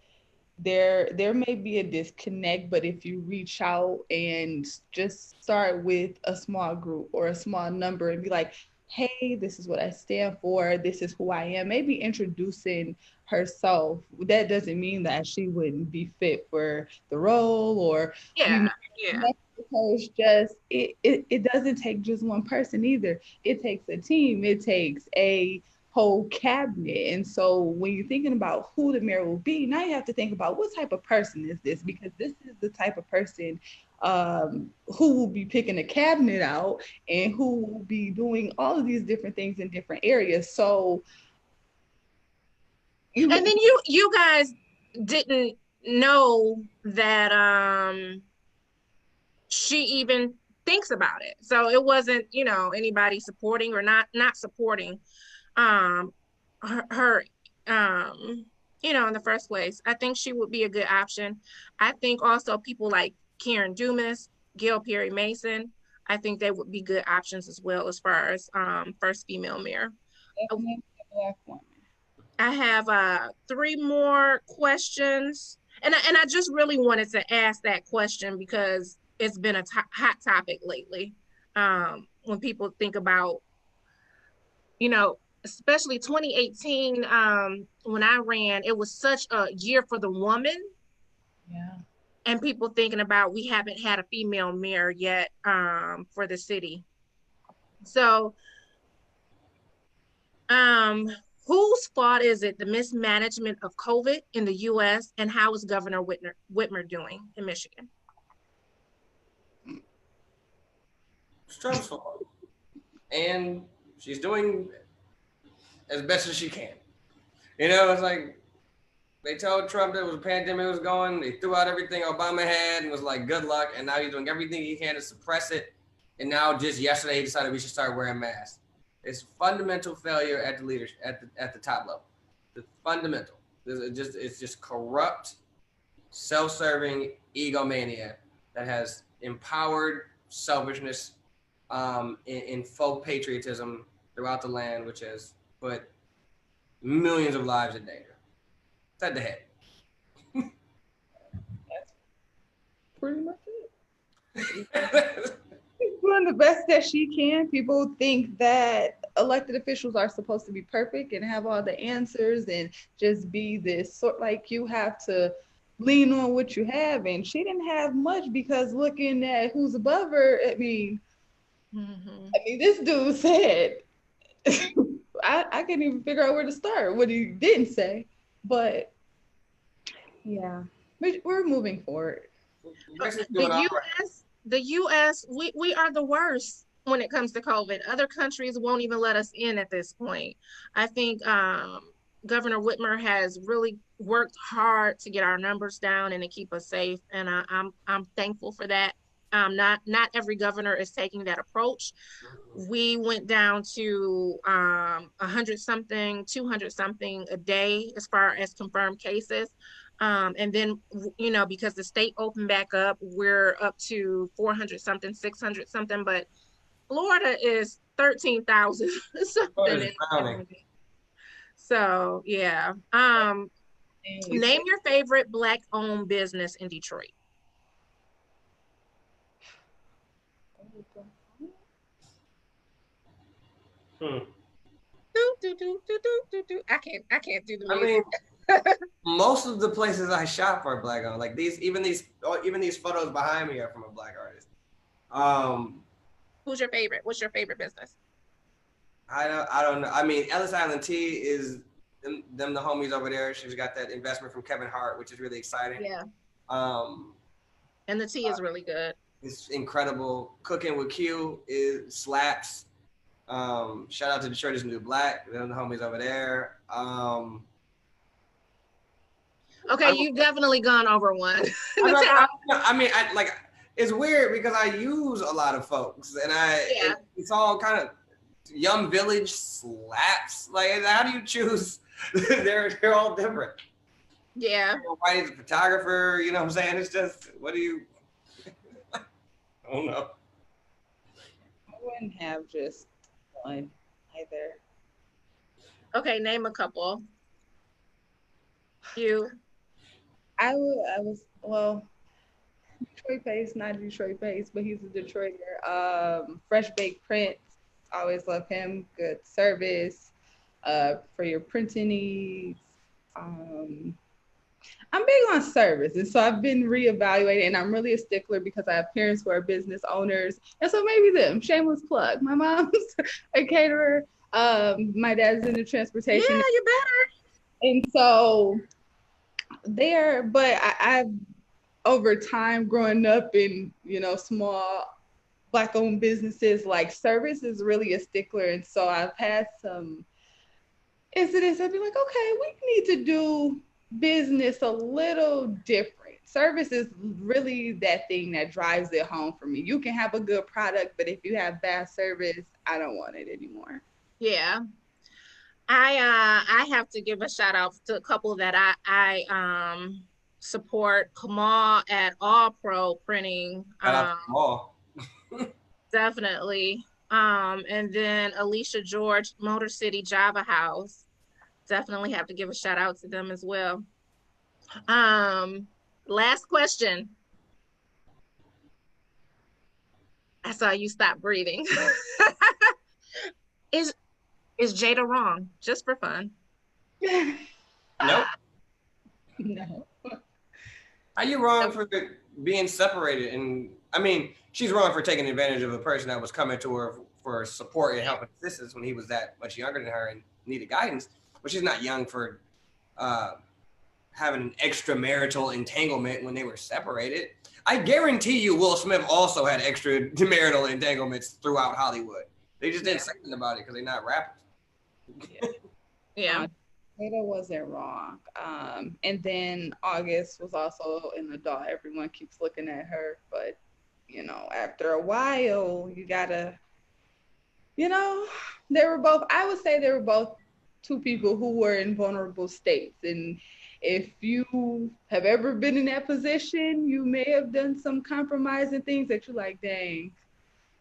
there may be a disconnect, but if you reach out and just start with a small group or a small number and be like, hey, this is what I stand for, this is who I am, maybe introducing herself, that doesn't mean that she wouldn't be fit for the role, or yeah. because just it doesn't take just one person either. It takes a team, it takes a whole cabinet. And so when you're thinking about who the mayor will be, now you have to think about what type of person is this, because this is the type of person who will be picking a cabinet out and who will be doing all of these different things in different areas. So and then you guys didn't know that she even thinks about it. So it wasn't, anybody supporting or not supporting her in the first place. I think she would be a good option. I think also people like Karen Dumas, Gail Perry Mason, I think they would be good options as well as far as first female mayor. I have 3 more questions, and I just really wanted to ask that question because it's been a hot topic lately. When people think about, especially 2018, when I ran, it was such a year for the woman. Yeah. And people thinking about, we haven't had a female mayor yet for the city. So, whose fault is it, the mismanagement of COVID in the U.S., and how is Governor Whitmer doing in Michigan? It's Trump's fault. And she's doing as best as she can. It's like they told Trump that it was a pandemic was going. They threw out everything Obama had and was like, good luck. And now he's doing everything he can to suppress it. And now just yesterday he decided we should start wearing masks. It's fundamental failure at the leadership, at the top level. It's fundamental. It's just corrupt, self-serving egomania that has empowered selfishness in faux patriotism throughout the land, which has put millions of lives in danger. It's at the head. That's pretty much it. Doing the best that she can. People think that elected officials are supposed to be perfect and have all the answers and just be this sort, like you have to lean on what you have, and she didn't have much, because looking at who's above her, I mean, this dude said, I can't even figure out where to start what he didn't say, but yeah, we're moving forward. The U.S., we are the worst when it comes to COVID. Other countries won't even let us in at this point. I think Governor Whitmer has really worked hard to get our numbers down and to keep us safe, and I'm thankful for that. Not every governor is taking that approach. We went down to 100 something, 200 something a day as far as confirmed cases. And then, because the state opened back up, we're up to 400 something, 600 something, but Florida is 13,000 something. So, yeah. Name your favorite Black-owned business in Detroit. I can't do the I music. mean, most of the places I shop are black owned. Like even these photos behind me are from a black artist. Who's your favorite? What's your favorite business? I don't know. I mean, Ellis Island Tea is them the homies over there. She's got that investment from Kevin Hart, which is really exciting. Yeah. Um, and the tea is really good. It's incredible. Cooking with Q is slaps. Shout out to Detroit is New Black. Them the homies over there. Okay, you've definitely gone over one. I mean, it's weird because I use a lot of folks, and it's all kind of Yum Village slaps. Like, how do you choose? they're all different. Yeah. Whitey's a photographer. You know what I'm saying? It's just, what do you? I don't know. I wouldn't have just one either. Okay, name a couple. You. I was Detroit based, not Detroit based, but he's a Detroiter. Fresh Baked Prince, always love him. Good service for your printing needs. I'm big on service, and so I've been reevaluating, and I'm really a stickler because I have parents who are business owners, and so maybe them. Shameless plug. My mom's a caterer. My dad's in the transportation. Yeah, you better. And so but I've over time growing up in, small Black owned businesses, like service is really a stickler. And so I've had some incidents. I'd be like, okay, we need to do business a little different. Service is really that thing that drives it home for me. You can have a good product, but if you have bad service, I don't want it anymore. Yeah. I have to give a shout out to a couple that I support. Kamal at All Pro Printing. Definitely. And then Alicia George, Motor City Java House. Definitely have to give a shout out to them as well. Last question. I saw you stop breathing. Is Jada wrong? Just for fun. Nope. No. Are you wrong for being separated? And I mean, she's wrong for taking advantage of a person that was coming to her for support and help and assistance when he was that much younger than her and needed guidance. But she's not young for having an extramarital entanglement when they were separated. I guarantee you Will Smith also had extramarital entanglements throughout Hollywood. They just didn't say anything about it because they're not rappers. Yeah. Jada wasn't wrong. And then August was also an adult. Everyone keeps looking at her, but after a while, you gotta, I would say they were both two people who were in vulnerable states. And if you have ever been in that position, you may have done some compromising things that you're like, dang,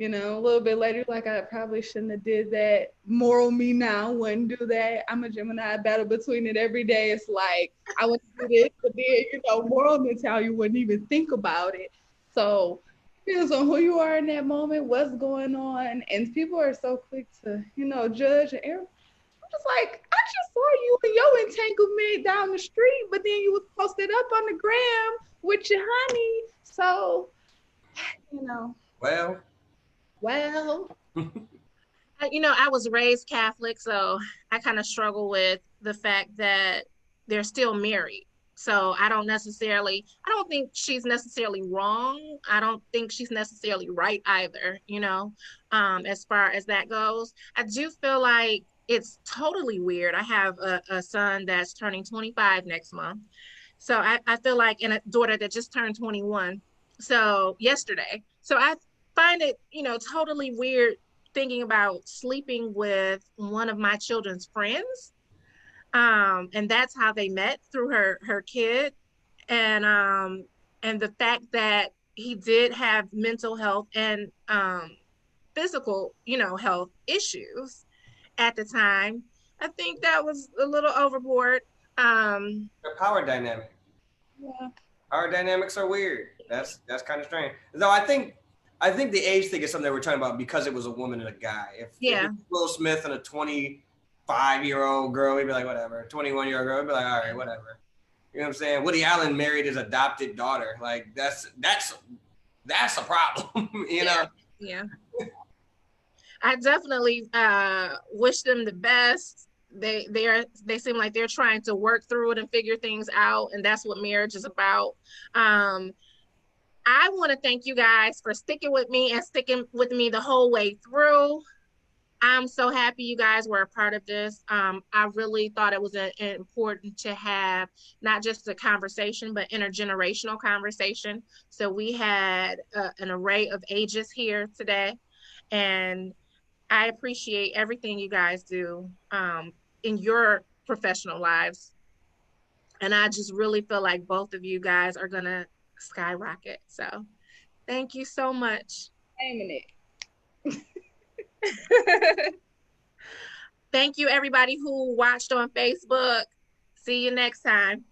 a little bit later, like, I probably shouldn't have did that. Moral me now wouldn't do that. I'm a Gemini, battle between it every day. It's like, I want to do this, but then, moral mentality, you wouldn't even think about it. So it depends on who you are in that moment, what's going on. And people are so quick to, judge and err. I'm just like, I just saw you and your entanglement down the street, but then you was posted up on the gram with your honey. So, Well, I was raised Catholic, so I kind of struggle with the fact that they're still married. So I don't think she's necessarily wrong. I don't think she's necessarily right either, as far as that goes. I do feel like it's totally weird. I have a son that's turning 25 next month. So I feel like, and a daughter that just turned 21. So yesterday. So I find it, totally weird thinking about sleeping with one of my children's friends. And that's how they met, through her kid. And the fact that he did have mental health and physical, health issues at the time. I think that was a little overboard. The power dynamic. Yeah. Power dynamics are weird. That's kind of strange. Though I think I think the age thing is something that we're talking about because it was a woman and a guy. If it was Will Smith and a 25-year-old girl, we'd be like, whatever. 21-year-old girl, we'd be like, all right, whatever. You know what I'm saying? Woody Allen married his adopted daughter. Like that's a problem, you know? Yeah. I definitely wish them the best. They seem like they're trying to work through it and figure things out, and that's what marriage is about. I want to thank you guys for sticking with me and sticking with me the whole way through. I'm so happy you guys were a part of this. I really thought it was important to have not just a conversation, but intergenerational conversation. So we had an array of ages here today, and I appreciate everything you guys do in your professional lives. And I just really feel like both of you guys are going to skyrocket. So thank you so much. Aiming it. Thank you, everybody who watched on Facebook. See you next time.